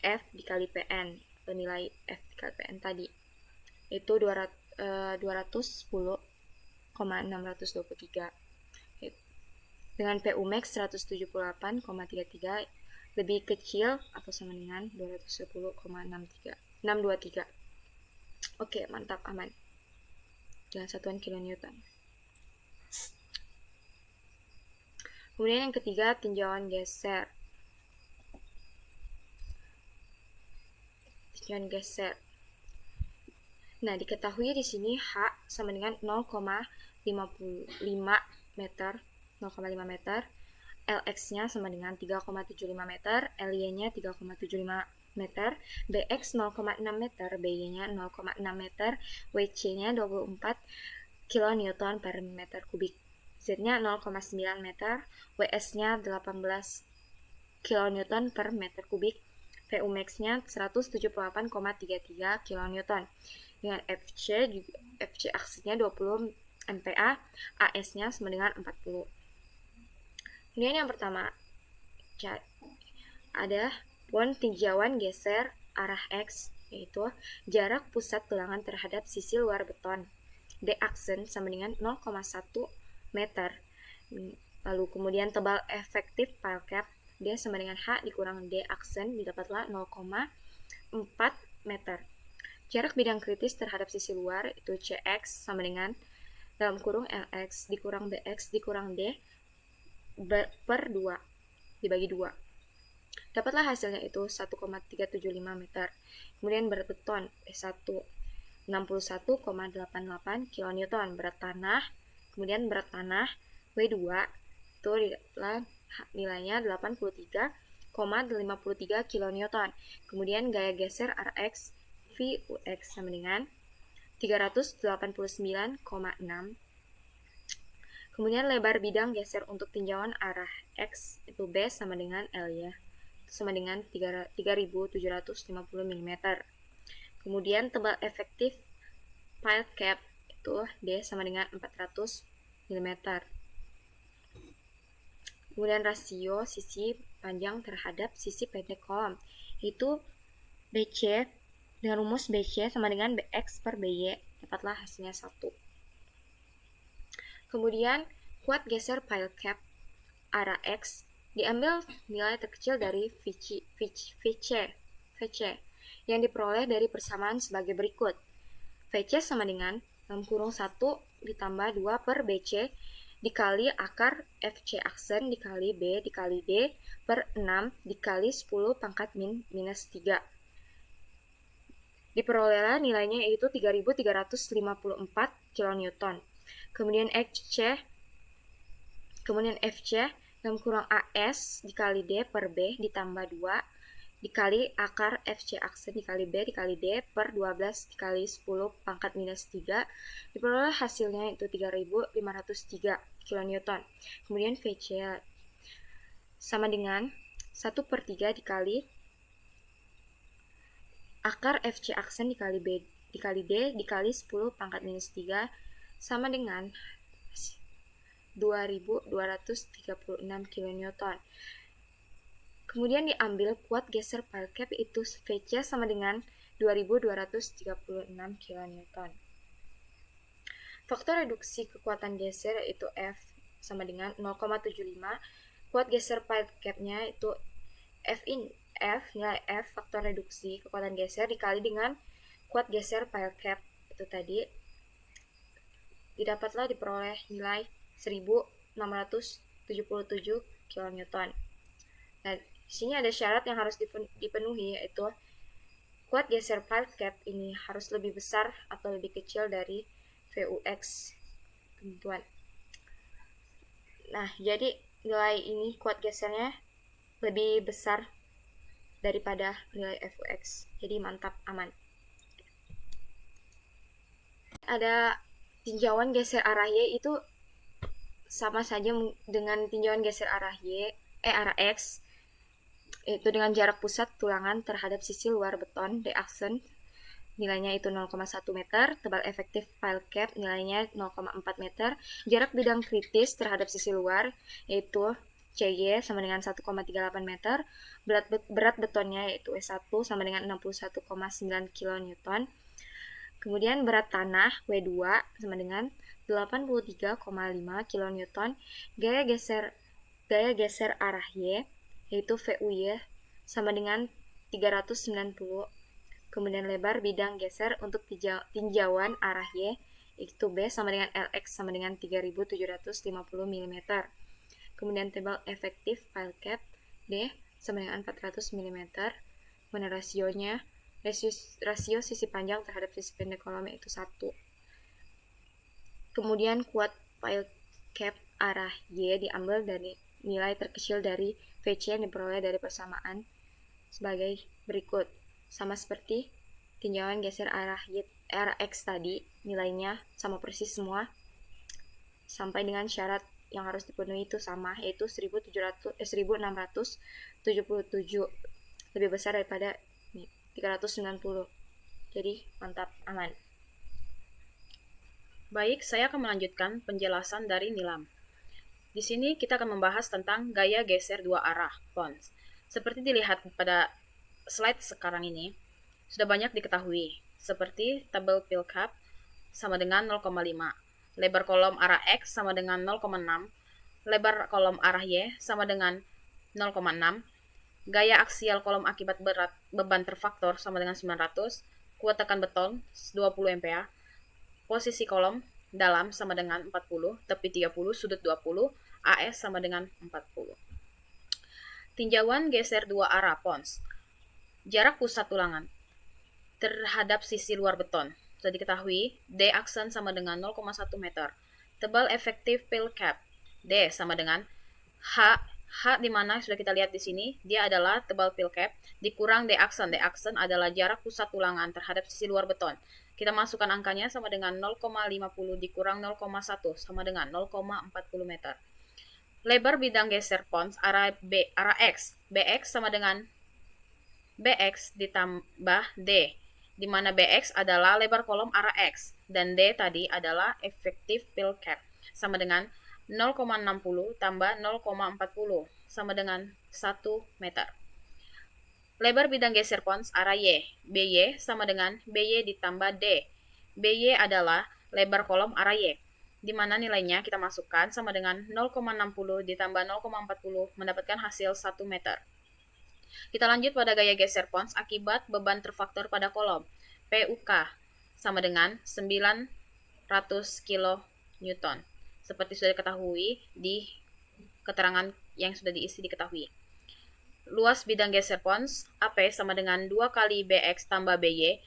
A: F dikali PN, atau nilai F dikali PN tadi. Itu 210,623. dengan PU max 178,33 lebih kecil atau sama dengan 210,623. Oke, mantap, aman. Dengan satuan kilonewton. Kemudian yang ketiga, tinjauan geser. Tinjauan geser. Nah, diketahui di sini H sama dengan 0,55 meter, 0,5 meter. LX-nya sama dengan 3,75 meter, LY-nya 3,75 meter, BX 0,6 meter, BY-nya 0,6 meter, WC-nya 24 kilonewton per meter kubik, Z-nya 0,9 meter, WS-nya 18 kilonewton per meter kubik, PU max-nya 178,33 kilonewton. Dengan FC aksinya 20 MPa, AS-nya sama dengan 40. Kemudian yang pertama ada tinjauan geser arah X, yaitu jarak pusat tulangan terhadap sisi luar beton. D aksen sama dengan 0,1 meter. Lalu kemudian tebal efektif pile cap, D sama dengan H dikurang D aksen, didapatlah 0,4 meter. Jarak bidang kritis terhadap sisi luar itu CX sama dengan dalam kurung LX dikurang BX dikurang D per 2 dibagi 2. Dapatlah hasilnya itu 1,375 meter. Kemudian berat beton E1 61,88 kilonewton. Berat tanah, kemudian berat tanah W2 itu nilainya 83,53 kilonewton. Kemudian gaya geser Rx VUX sama dengan 389,6. Kemudian lebar bidang geser untuk tinjauan arah X itu B sama dengan L ya, sama dengan 3750 mm. Kemudian tebal efektif pile cap itu D sama dengan 400 mm. Kemudian rasio sisi panjang terhadap sisi pendek kolom itu BC dengan rumus BC sama dengan BX per BY, dapatlah hasilnya 1. Kemudian kuat geser pile cap arah X diambil nilai terkecil dari VC yang diperoleh dari persamaan sebagai berikut. VC sama dengan dalam kurung 1 ditambah 2 per BC dikali akar FC aksen dikali B dikali D per 6 dikali 10 pangkat minus 3. Diperolehlah nilainya yaitu 3354 kilonewton. Kemudian FC dalam kurang AS dikali D per B ditambah 2 dikali akar FC aksen dikali B dikali D per 12 dikali 10 pangkat minus 3. Diperoleh hasilnya itu 3503 kilonewton. Kemudian VC sama dengan 1/3 dikali akar FC aksen dikali B dikali D dikali 10 pangkat minus 3 sama dengan 2236 kilonewton. Kemudian diambil kuat geser pile cap itu VC sama dengan 2236 kilonewton. Faktor reduksi kekuatan geser yaitu F sama dengan 0,75. Kuat geser pile cap-nya itu nilai F faktor reduksi kekuatan geser dikali dengan kuat geser pile cap itu tadi, didapatlah diperoleh nilai 1677 kilonewton. Nah, di sini ada syarat yang harus dipenuhi, yaitu kuat geser pile cap ini harus lebih besar atau lebih kecil dari VUX, teman-teman. Nah, jadi nilai ini kuat gesernya lebih besar daripada nilai VUX. Jadi mantap, aman. Ada tinjauan geser arah Y itu sama saja dengan tinjauan geser arah X, itu dengan jarak pusat tulangan terhadap sisi luar beton D aksen nilainya itu 0,1 meter, tebal efektif pile cap nilainya 0,4 meter, jarak bidang kritis terhadap sisi luar yaitu CY sama dengan 1,38 meter, berat betonnya yaitu E1 sama dengan 61,9 kilonewton. Kemudian berat tanah W2 sama dengan 83,5 kilonewton. Gaya geser gaya geser arah Y, yaitu VUY, sama dengan 390. Kemudian lebar bidang geser untuk tinjauan arah Y, yaitu B sama dengan LX sama dengan 3750 mm. Kemudian tebal efektif pile cap D sama dengan 400 mm. Kemudian rasio sisi panjang terhadap sisi pendek kolom yaitu 1. Kemudian kuat pile cap arah Y diambil dari nilai terkecil dari VC yang diperoleh dari persamaan sebagai berikut. Sama seperti tinjauan geser arah X tadi, nilainya sama persis semua sampai dengan syarat yang harus dipenuhi itu sama, yaitu 1677, lebih besar daripada 390. Jadi mantap, aman.
B: Baik, saya akan melanjutkan penjelasan dari Nilam. Di sini kita akan membahas tentang gaya geser dua arah Pons. Seperti dilihat pada slide sekarang ini, sudah banyak diketahui, seperti tabel pile cap sama dengan 0,5, lebar kolom arah X sama dengan 0,6, lebar kolom arah Y sama dengan 0,6, gaya aksial kolom akibat beban terfaktor sama dengan 900, kuat tekan beton 20 MPa, posisi kolom dalam sama dengan 40, tepi 30, sudut 20, AS sama dengan 40. Tinjauan geser dua arah Pons. Jarak pusat tulangan terhadap sisi luar beton sudah diketahui, D aksen sama dengan 0,1 meter. Tebal efektif pile cap D sama dengan H di mana sudah kita lihat di sini, dia adalah tebal pile cap dikurang D aksen. D aksen adalah jarak pusat tulangan terhadap sisi luar beton. Kita masukkan angkanya sama dengan 0,50 dikurang 0,1 sama dengan 0,40 meter. Lebar bidang geser Pons arah X. BX sama dengan BX ditambah D, di mana BX adalah lebar kolom arah X dan D tadi adalah efektif pile cap sama dengan 0,60 tambah 0,40 sama dengan 1 meter. Lebar bidang geser Pons arah Y. BY sama dengan BY ditambah D. BY adalah lebar kolom arah Y, di mana nilainya kita masukkan sama dengan 0,60 ditambah 0,40 mendapatkan hasil 1 meter. Kita lanjut pada gaya geser Pons akibat beban terfaktor pada kolom. PUK sama dengan 900 kN. Seperti sudah diketahui di keterangan yang sudah diisi diketahui. Luas bidang geser Pons AP sama dengan 2 kali BX tambah BY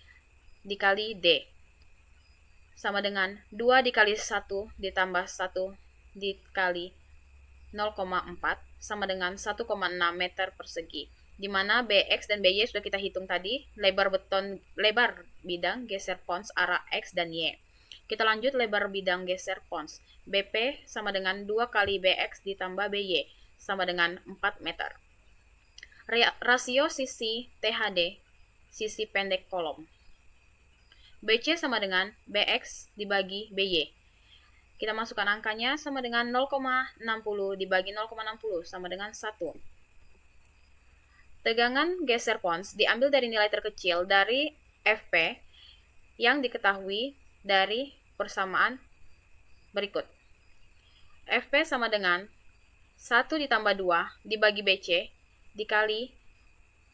B: dikali D sama dengan 2 dikali 1 ditambah 1 dikali 0,4 sama dengan 1,6 meter persegi, di mana BX dan BY sudah kita hitung tadi, lebar bidang geser Pons arah X dan Y. Kita lanjut lebar bidang geser Pons. BP sama dengan 2 kali BX ditambah BY sama dengan 4 meter. Rasio sisi THD, sisi pendek kolom. BC sama dengan BX dibagi BY. Kita masukkan angkanya sama dengan 0,60 dibagi 0,60 sama dengan 1. Tegangan geser Pons diambil dari nilai terkecil dari FP yang diketahui dari persamaan berikut. FP sama dengan 1 ditambah 2 dibagi BC dikali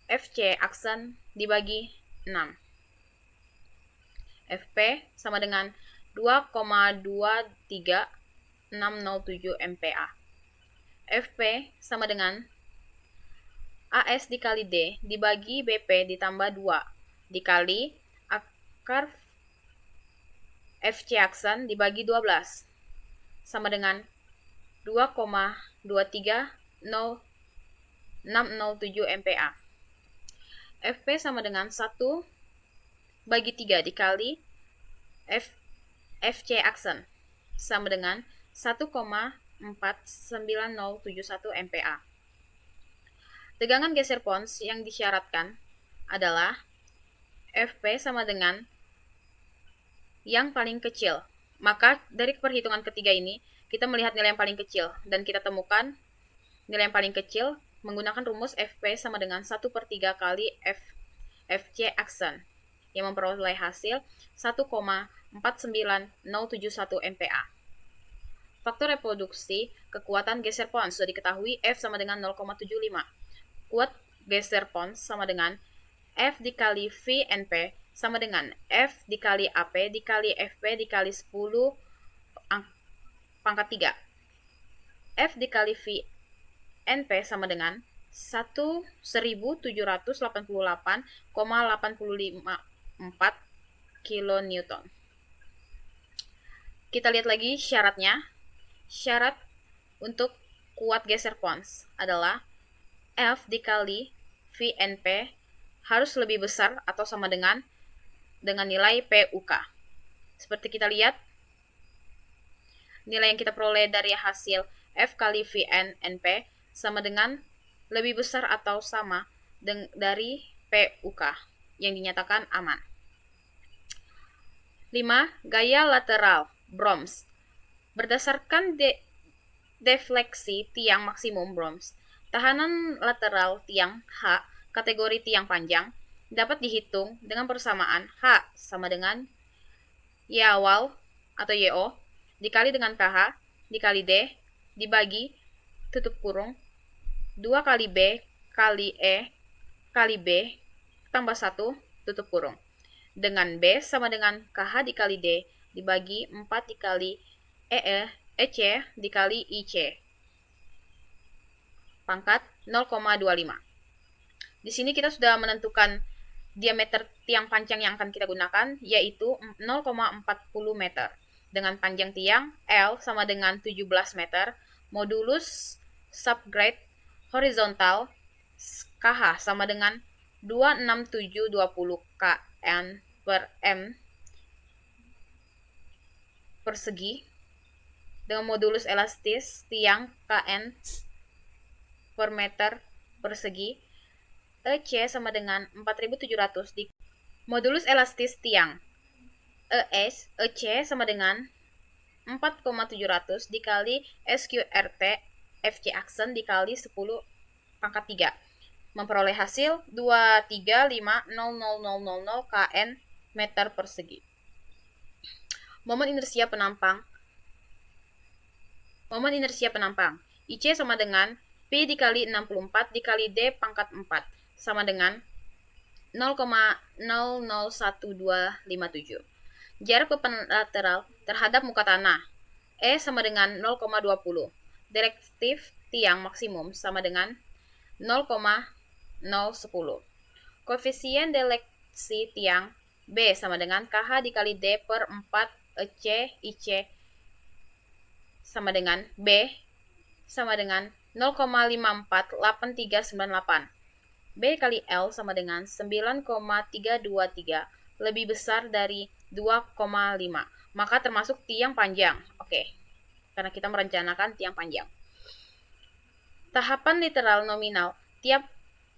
B: FC aksen dibagi 6. FP sama dengan 2,23607 MPa. FP sama dengan AS dikali D dibagi BP ditambah 2 dikali akar FC aksen dibagi 12 sama dengan 2,230 607 MPa. FP sama dengan 1 bagi 3 dikali FC aksen sama dengan 1,49071 MPa. Tegangan geser Pons yang disyaratkan adalah FP sama dengan yang paling kecil. Maka dari perhitungan ketiga ini, kita melihat nilai yang paling kecil dan kita temukan nilai yang paling kecil menggunakan rumus FP sama dengan 1/3 kali FC aksen yang memperoleh hasil 1,49071 MPa. Faktor reproduksi kekuatan geser pons sudah diketahui F sama dengan 0,75. Kuat geser pons sama dengan F dikali V NP sama dengan F dikali AP dikali FP dikali 10 pangkat 3. F dikali V NP sama dengan 1788,854 kilonewton. Kita lihat lagi syaratnya. Syarat untuk kuat geser pons adalah F dikali VNP harus lebih besar atau sama dengan nilai PUK. Seperti kita lihat, nilai yang kita peroleh dari hasil F kali VNP sama dengan lebih besar atau sama dari PUK yang dinyatakan aman. 5. Gaya lateral Brooms. Berdasarkan defleksi tiang maksimum Brooms, tahanan lateral tiang H kategori tiang panjang dapat dihitung dengan persamaan H sama dengan Y awal atau YO dikali dengan KH dikali D dibagi tutup kurung 2 kali B kali E kali B tambah 1 tutup kurung dengan B sama dengan KH dikali D dibagi 4 dikali EC dikali IC pangkat 0,25. Di sini kita sudah menentukan diameter tiang panjang yang akan kita gunakan, yaitu 0,40 meter. Dengan panjang tiang L sama dengan 17 meter, modulus subgrade horizontal KH sama dengan 26720 kN per M persegi, dengan modulus elastis tiang KN per meter persegi, EC sama dengan 4700 di modulus elastis tiang EC sama dengan 4,700 dikali SQRT FC aksen dikali 10 pangkat 3 memperoleh hasil 2350000 kN meter persegi. Momen inersia penampang IC sama dengan P dikali 64 dikali D pangkat 4 sama dengan 0,001257. Jarak beban lateral terhadap muka tanah E sama dengan 0,20. Direktif tiang maksimum sama dengan 0,010. Koefisien defleksi tiang B sama dengan KH dikali D per 4 EC IC sama dengan B sama dengan 0,548398. B kali L sama dengan 9,323 lebih besar dari 2,5. Maka termasuk tiang panjang. Oke. Karena kita merencanakan tiang panjang. Tahapan literal nominal tiap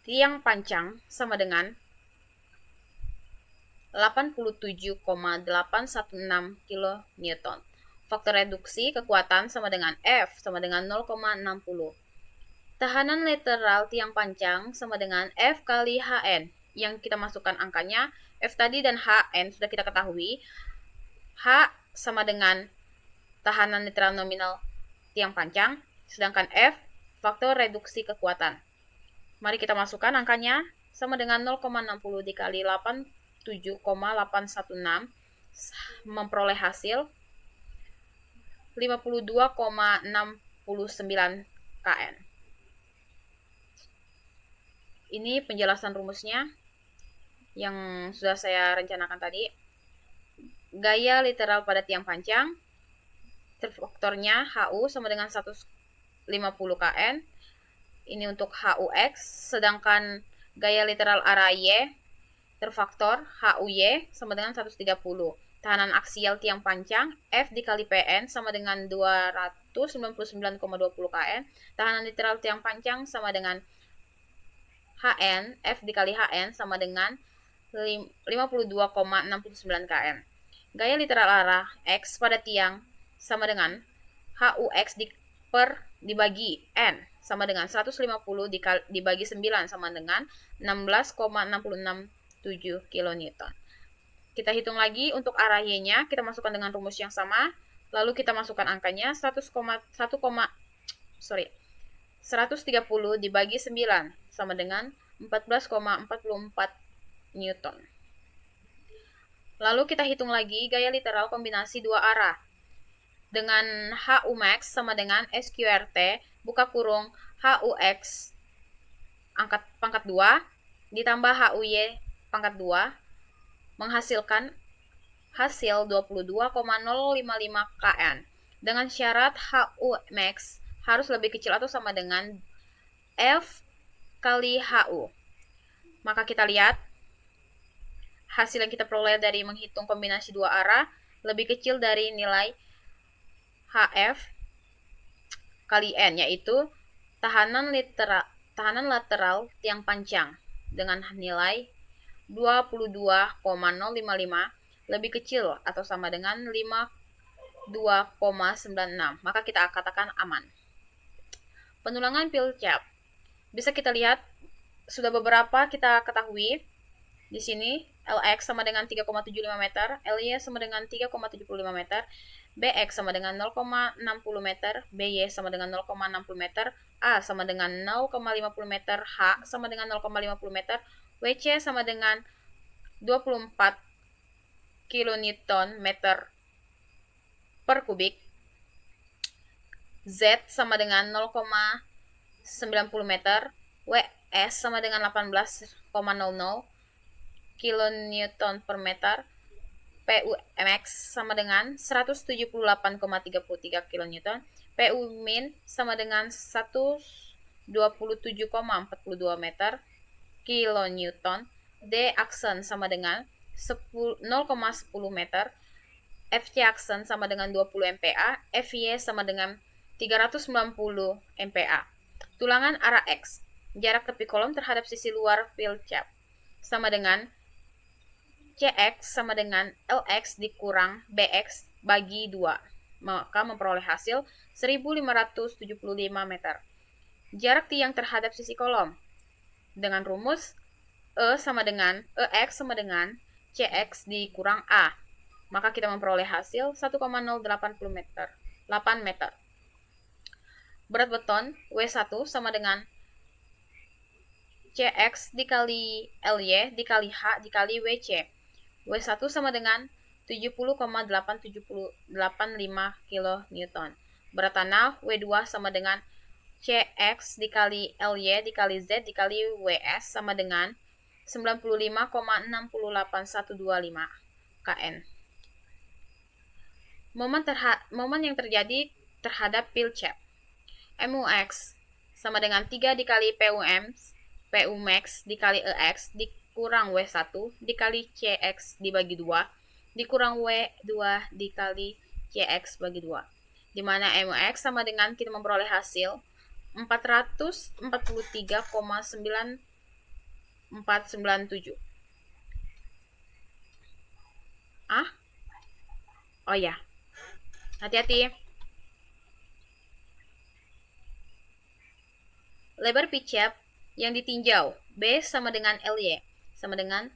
B: tiang panjang sama dengan 87,816 kN. Faktor reduksi kekuatan sama dengan F sama dengan 0,60. Tahanan lateral tiang panjang sama dengan F kali HN. Yang kita masukkan angkanya, F tadi dan HN sudah kita ketahui. H sama dengan tahanan lateral nominal tiang panjang, sedangkan F faktor reduksi kekuatan. Mari kita masukkan angkanya sama dengan 0,60 dikali 87,816 memperoleh hasil 52,69 kN. Ini penjelasan rumusnya yang sudah saya rencanakan tadi. Gaya literal pada tiang panjang, faktornya HU sama dengan 150 kN. Ini untuk HUX, sedangkan gaya literal arah Y terfaktor HUY sama dengan 130. Tahanan aksial tiang panjang F dikali PN sama dengan 299,20 kN. Tahanan literal tiang panjang sama dengan HN, F dikali HN sama dengan 52,69 kN. Gaya literal arah X pada tiang sama dengan HUX dibagi N sama dengan 150 dibagi 9 sama dengan 16,667 kN. Kita hitung lagi untuk arah Y-nya, kita masukkan dengan rumus yang sama, Lalu kita masukkan angkanya 130 dibagi 9 sama dengan 14,44 Newton. Lalu kita hitung lagi gaya literal kombinasi dua arah. Dengan HU max sama dengan SQRT buka kurung HUX pangkat 2 ditambah HUY pangkat 2 menghasilkan hasil 22,055 kN. Dengan syarat HU max harus lebih kecil atau sama dengan F kali HU. Maka kita lihat hasil yang kita peroleh dari menghitung kombinasi dua arah lebih kecil dari nilai HF kali N, yaitu tahanan lateral tiang panjang dengan nilai 22,055 lebih kecil atau sama dengan 52,96. Maka kita katakan aman. Penulangan Pilcap. Bisa kita lihat sudah beberapa kita ketahui. Di sini LX sama dengan 3,75 meter, LY sama dengan 3,75 meter, BX sama dengan 0,60 meter, BY sama dengan 0,60 meter, A sama dengan 0,50 meter, H sama dengan 0,50 meter, WC sama dengan 24 kilonewton meter per kubik, Z sama dengan 0,90 meter, WS sama dengan 18,00 kilonewton per meter, PUMX sama dengan 178,33 kilonewton, PU min sama dengan 127,42 meter kilonewton, D aksen sama dengan 0,10 meter, FC aksen sama dengan 20 MPa, FY sama dengan 390 MPa. Tulangan arah X. Jarak tepi kolom terhadap sisi luar Pilcap sama dengan CX sama dengan LX dikurang BX bagi 2. Maka memperoleh hasil 1575 meter. Jarak tiang terhadap sisi kolom. Dengan rumus EX sama dengan CX dikurang A. Maka kita memperoleh hasil 1,080 meter. 8 meter. Berat beton W1 sama dengan CX dikali LY dikali H dikali WC. W1 sama dengan 70,885 kN. Berat tanah W2 sama dengan CX dikali LY dikali Z dikali WS sama dengan 95,68125 kN. Momen yang terjadi terhadap Pilcap. MUX sama dengan 3 dikali PUmax dikali EX dikurang W1 dikali CX dibagi 2 dikurang W2 dikali CX bagi 2. Di mana MUX sama dengan kita memperoleh hasil 443,9497. Oh ya. Hati-hati. Lebar Pilcap yang ditinjau B sama dengan LY sama dengan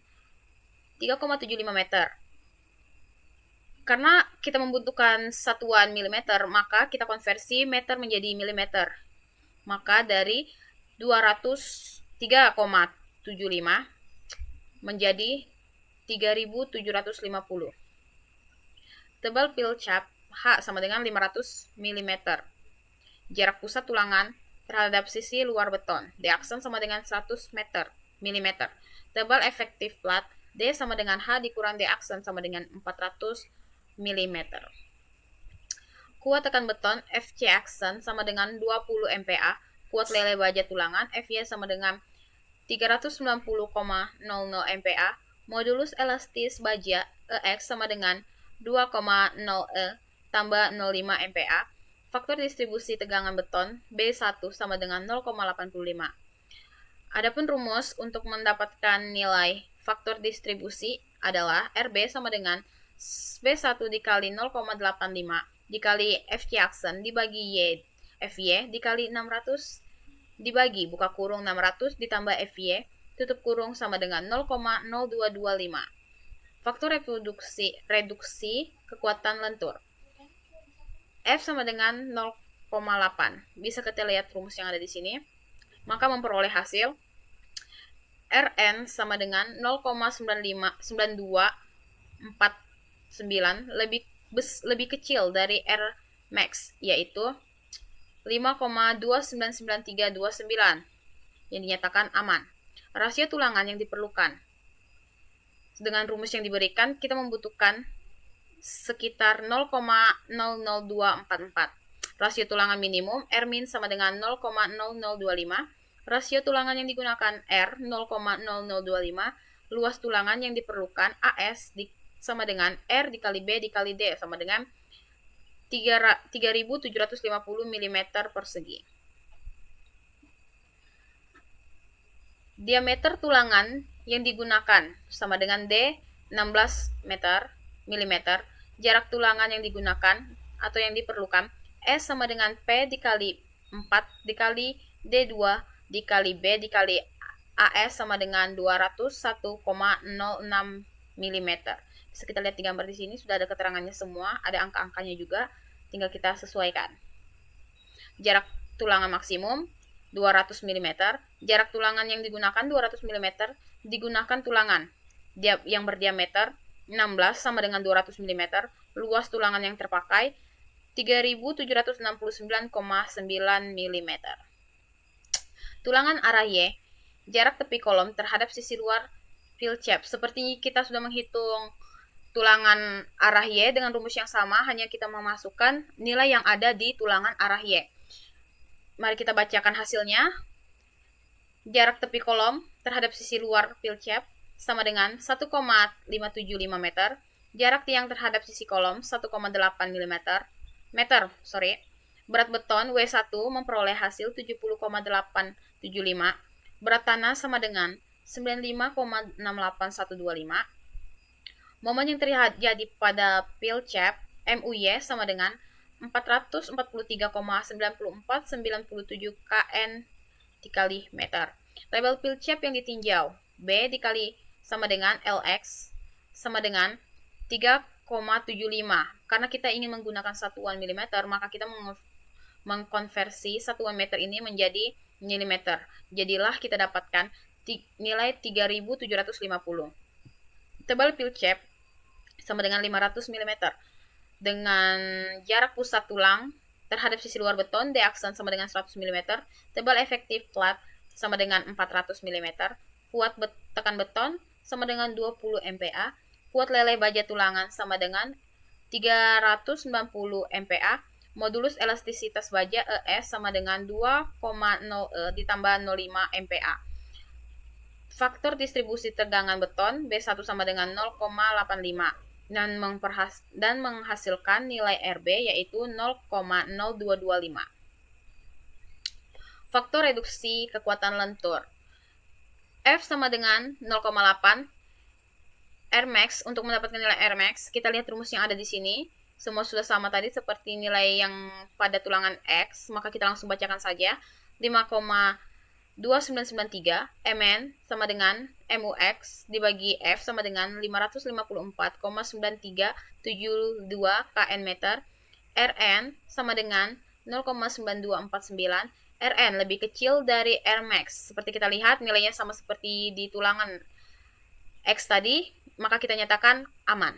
B: 3,75 meter. Karena kita membutuhkan satuan milimeter, maka kita konversi meter menjadi milimeter. Maka dari 203,75 menjadi 3750. Tebal Pilcap H sama dengan 500 mm. Jarak pusat tulangan terhadap sisi luar beton. D aksen sama dengan 100 mm. Tebal efektif plat D sama dengan H dikurang D aksen sama dengan 400 mm. Kuat tekan beton FC aksen sama dengan 20 MPa. Kuat lele baja tulangan FY sama dengan 390,00 MPa. Modulus elastis baja EX sama dengan 2,0 E tambah 0,5 MPa. Faktor distribusi tegangan beton B1 sama dengan 0,85. Adapun rumus untuk mendapatkan nilai faktor distribusi adalah RB sama dengan B1 dikali 0,85 dikali FC aksen dibagi FY dikali 600 dibagi buka kurung 600 ditambah FY tutup kurung sama dengan 0,0225. Faktor reduksi kekuatan lentur. F sama dengan 0,8. Bisa kita lihat rumus yang ada di sini. Maka memperoleh hasil Rn sama dengan 0,9249 lebih kecil dari R max, yaitu 5,29939 yang dinyatakan aman. Rasio tulangan yang diperlukan. Dengan rumus yang diberikan, kita membutuhkan sekitar 0,00244. Rasio tulangan minimum R min sama dengan 0,0025. Rasio tulangan yang digunakan R 0,0025. Luas tulangan yang diperlukan AS sama dengan R dikali B dikali D sama dengan 3750 mm persegi. Diameter tulangan yang digunakan sama dengan D 16 mm. Jarak tulangan yang digunakan atau yang diperlukan S sama dengan P dikali 4 dikali D2 dikali B dikali AS sama dengan 201,06 mm. Bisa kita lihat di gambar di sini, sudah ada keterangannya semua, ada angka-angkanya juga, tinggal kita sesuaikan. Jarak tulangan maksimum 200 mm. Jarak tulangan yang digunakan 200 mm. Digunakan tulangan yang berdiameter 16 sama dengan 200 mm. Luas tulangan yang terpakai 3769,9 mm. Tulangan arah Y, jarak tepi kolom terhadap sisi luar filcap. Seperti kita sudah menghitung tulangan arah Y dengan rumus yang sama, hanya kita memasukkan nilai yang ada di tulangan arah Y. Mari kita bacakan hasilnya. Jarak tepi kolom terhadap sisi luar filcap sama dengan 1,575 meter. Jarak tiang terhadap sisi kolom 1,8 meter. Berat beton W1 memperoleh hasil 70,875. Berat tanah sama dengan 95,68125. Momen yang terjadi pada filcap MUY sama dengan 443,9497 kN dikali meter. Label filcap yang ditinjau B dikali sama dengan LX sama dengan 3,75. Karena kita ingin menggunakan satuan milimeter, maka kita mengkonversi satuan meter ini menjadi milimeter. Jadilah kita dapatkan nilai 3750. Tebal filcap sama dengan 500 mm. Dengan jarak pusat tulang terhadap sisi luar beton D aksen sama dengan 100 mm. Tebal efektif plat sama dengan 400 mm. Kuat tekan beton sama dengan 20 MPa. Kuat lele baja tulangan sama dengan 390 MPa. Modulus elastisitas baja ES sama dengan 2,0 E ditambah 0,5 MPa. Faktor distribusi tegangan beton B1 sama dengan 0,85 dan menghasilkan nilai RB yaitu 0,0225. Faktor reduksi kekuatan lentur F sama dengan 0,8 Rmax. Untuk mendapatkan nilai Rmax, kita lihat rumus yang ada di sini. Semua sudah sama tadi seperti nilai yang pada tulangan X, maka kita langsung bacakan saja. 5,2993 Mn sama dengan MUX dibagi F sama dengan 554,9372 kN meter. Rn sama dengan 0,9249. Rn lebih kecil dari Rmax. Seperti kita lihat nilainya sama seperti di tulangan X tadi, maka kita nyatakan aman.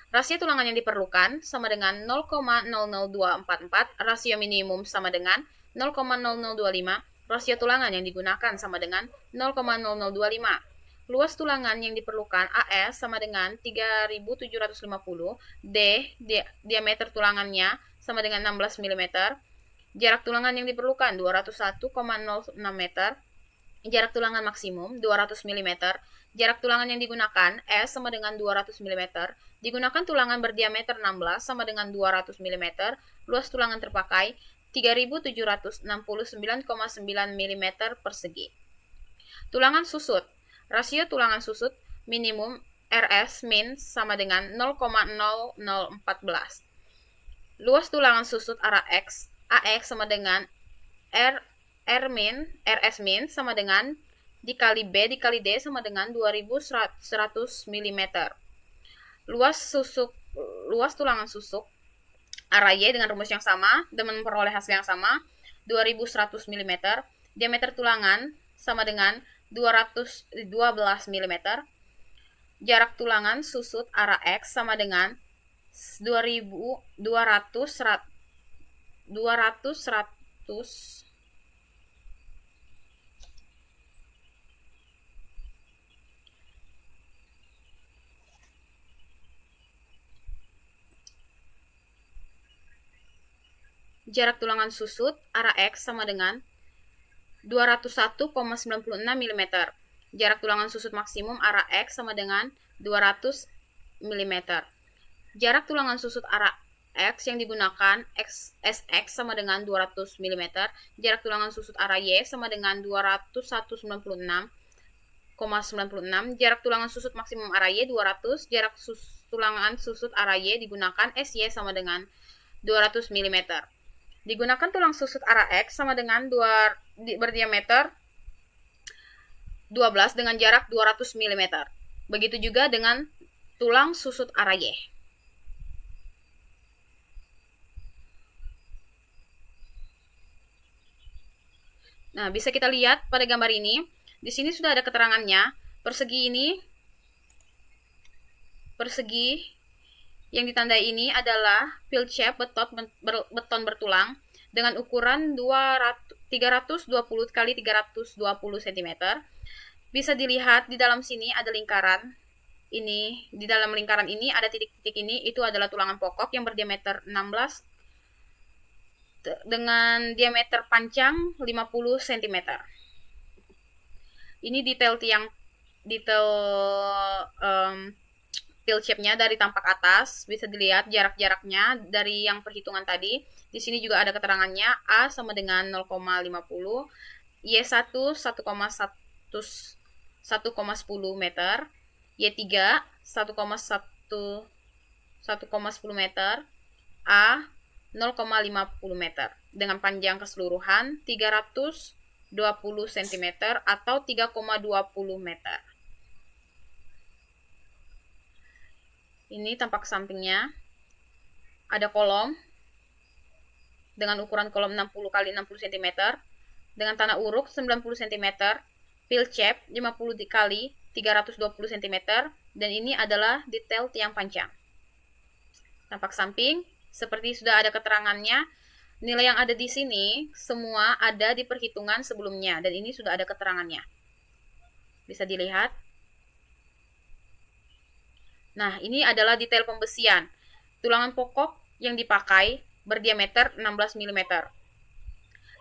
B: Rasio tulangan yang diperlukan sama dengan 0,00244. Rasio minimum sama dengan 0,0025. Rasio tulangan yang digunakan sama dengan 0,0025. Luas tulangan yang diperlukan AS sama dengan 3750. Diameter tulangannya sama dengan 16 mm. Jarak tulangan yang diperlukan 201,06 meter. Jarak tulangan maksimum 200 mm. Jarak tulangan yang digunakan S sama dengan 200 mm. Digunakan tulangan berdiameter 16 sama dengan 200 mm. Luas tulangan terpakai 3769,9 mm persegi. Tulangan susut. Rasio tulangan susut minimum RS min sama dengan 0,0014. Luas tulangan susut arah X AX sama dengan RS min sama dengan dikali B dikali D sama dengan 2100 mm. Luas tulangan susuk arah Y dengan rumus yang sama dan memperoleh hasil yang sama, 2100 mm. Diameter tulangan sama dengan 212 mm. Jarak tulangan susut arah X sama dengan 200 jarak tulangan susut arah X sama dengan 201,96 mm. Jarak tulangan susut maksimum arah X sama dengan 200 mm. Jarak tulangan susut arah X yang digunakan SX sama dengan 200 mm. Jarak tulangan susut arah Y sama dengan 296,96. Jarak tulangan susut maksimum arah Y 200. Jarak tulangan susut arah Y digunakan SY sama dengan 200 mm. Digunakan tulang susut arah X sama dengan berdiameter 12 dengan jarak 200 mm. Begitu juga dengan tulang susut arah Y. Nah, bisa kita lihat pada gambar ini. Di sini sudah ada keterangannya. Persegi yang ditandai ini adalah field shape beton bertulang dengan ukuran 320 x 320 cm. Bisa dilihat di dalam sini ada lingkaran. Di dalam lingkaran ini ada titik-titik ini, itu adalah tulangan pokok yang berdiameter 16 dengan diameter panjang 50 cm. Ini detail field shape-nya dari tampak atas, bisa dilihat jarak-jaraknya dari yang perhitungan tadi. Di sini juga ada keterangannya, A sama dengan 0,50, Y1 1,10 meter, Y3 1,10 meter, A 0,50 meter dengan panjang keseluruhan 320 cm atau 3,20 meter. Ini tampak sampingnya. Ada kolom dengan ukuran kolom 60 x 60 cm dengan tanah uruk 90 cm, field shape 50 x 320 cm, dan ini adalah detail tiang panjang. Tampak samping seperti sudah ada keterangannya. Nilai yang ada di sini semua ada di perhitungan sebelumnya dan ini sudah ada keterangannya. Bisa dilihat. Nah, ini adalah detail pembesian. Tulangan pokok yang dipakai berdiameter 16 mm.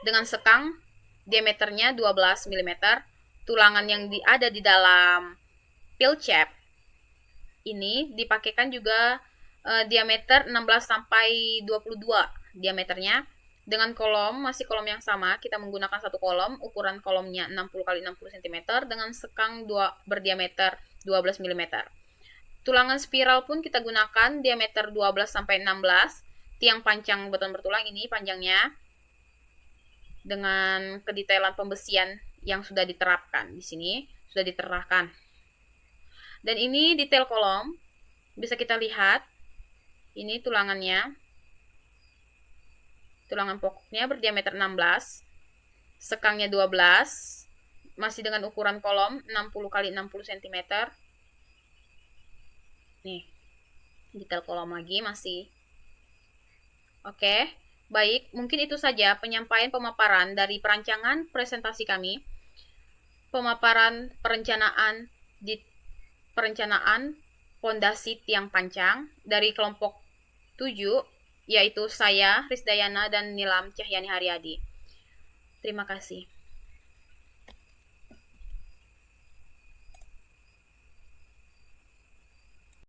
B: Dengan sekang diameternya 12 mm. Tulangan yang ada di dalam field shape ini dipakaikan juga diameter 16 sampai 22 diameternya. Dengan kolom, masih kolom yang sama, kita menggunakan satu kolom, ukuran kolomnya 60 x 60 cm dengan sekang berdiameter 12 mm. Tulangan spiral pun kita gunakan diameter 12 sampai 16. Tiang panjang beton bertulang ini panjangnya dengan kedetailan pembesian yang sudah diterapkan di sini, sudah diterahkan. Dan ini detail kolom, bisa kita lihat. Ini tulangannya. Tulangan pokoknya berdiameter 16, sekangnya 12, masih dengan ukuran kolom 60 x 60 cm. Nih, detail kolom lagi masih. Oke, baik, mungkin itu saja penyampaian pemaparan dari perancangan presentasi kami. Pemaparan perencanaan pondasi tiang panjang dari kelompok 7, yaitu saya, Risdayana, dan Nilam Cahyani Haryadi. Terima kasih.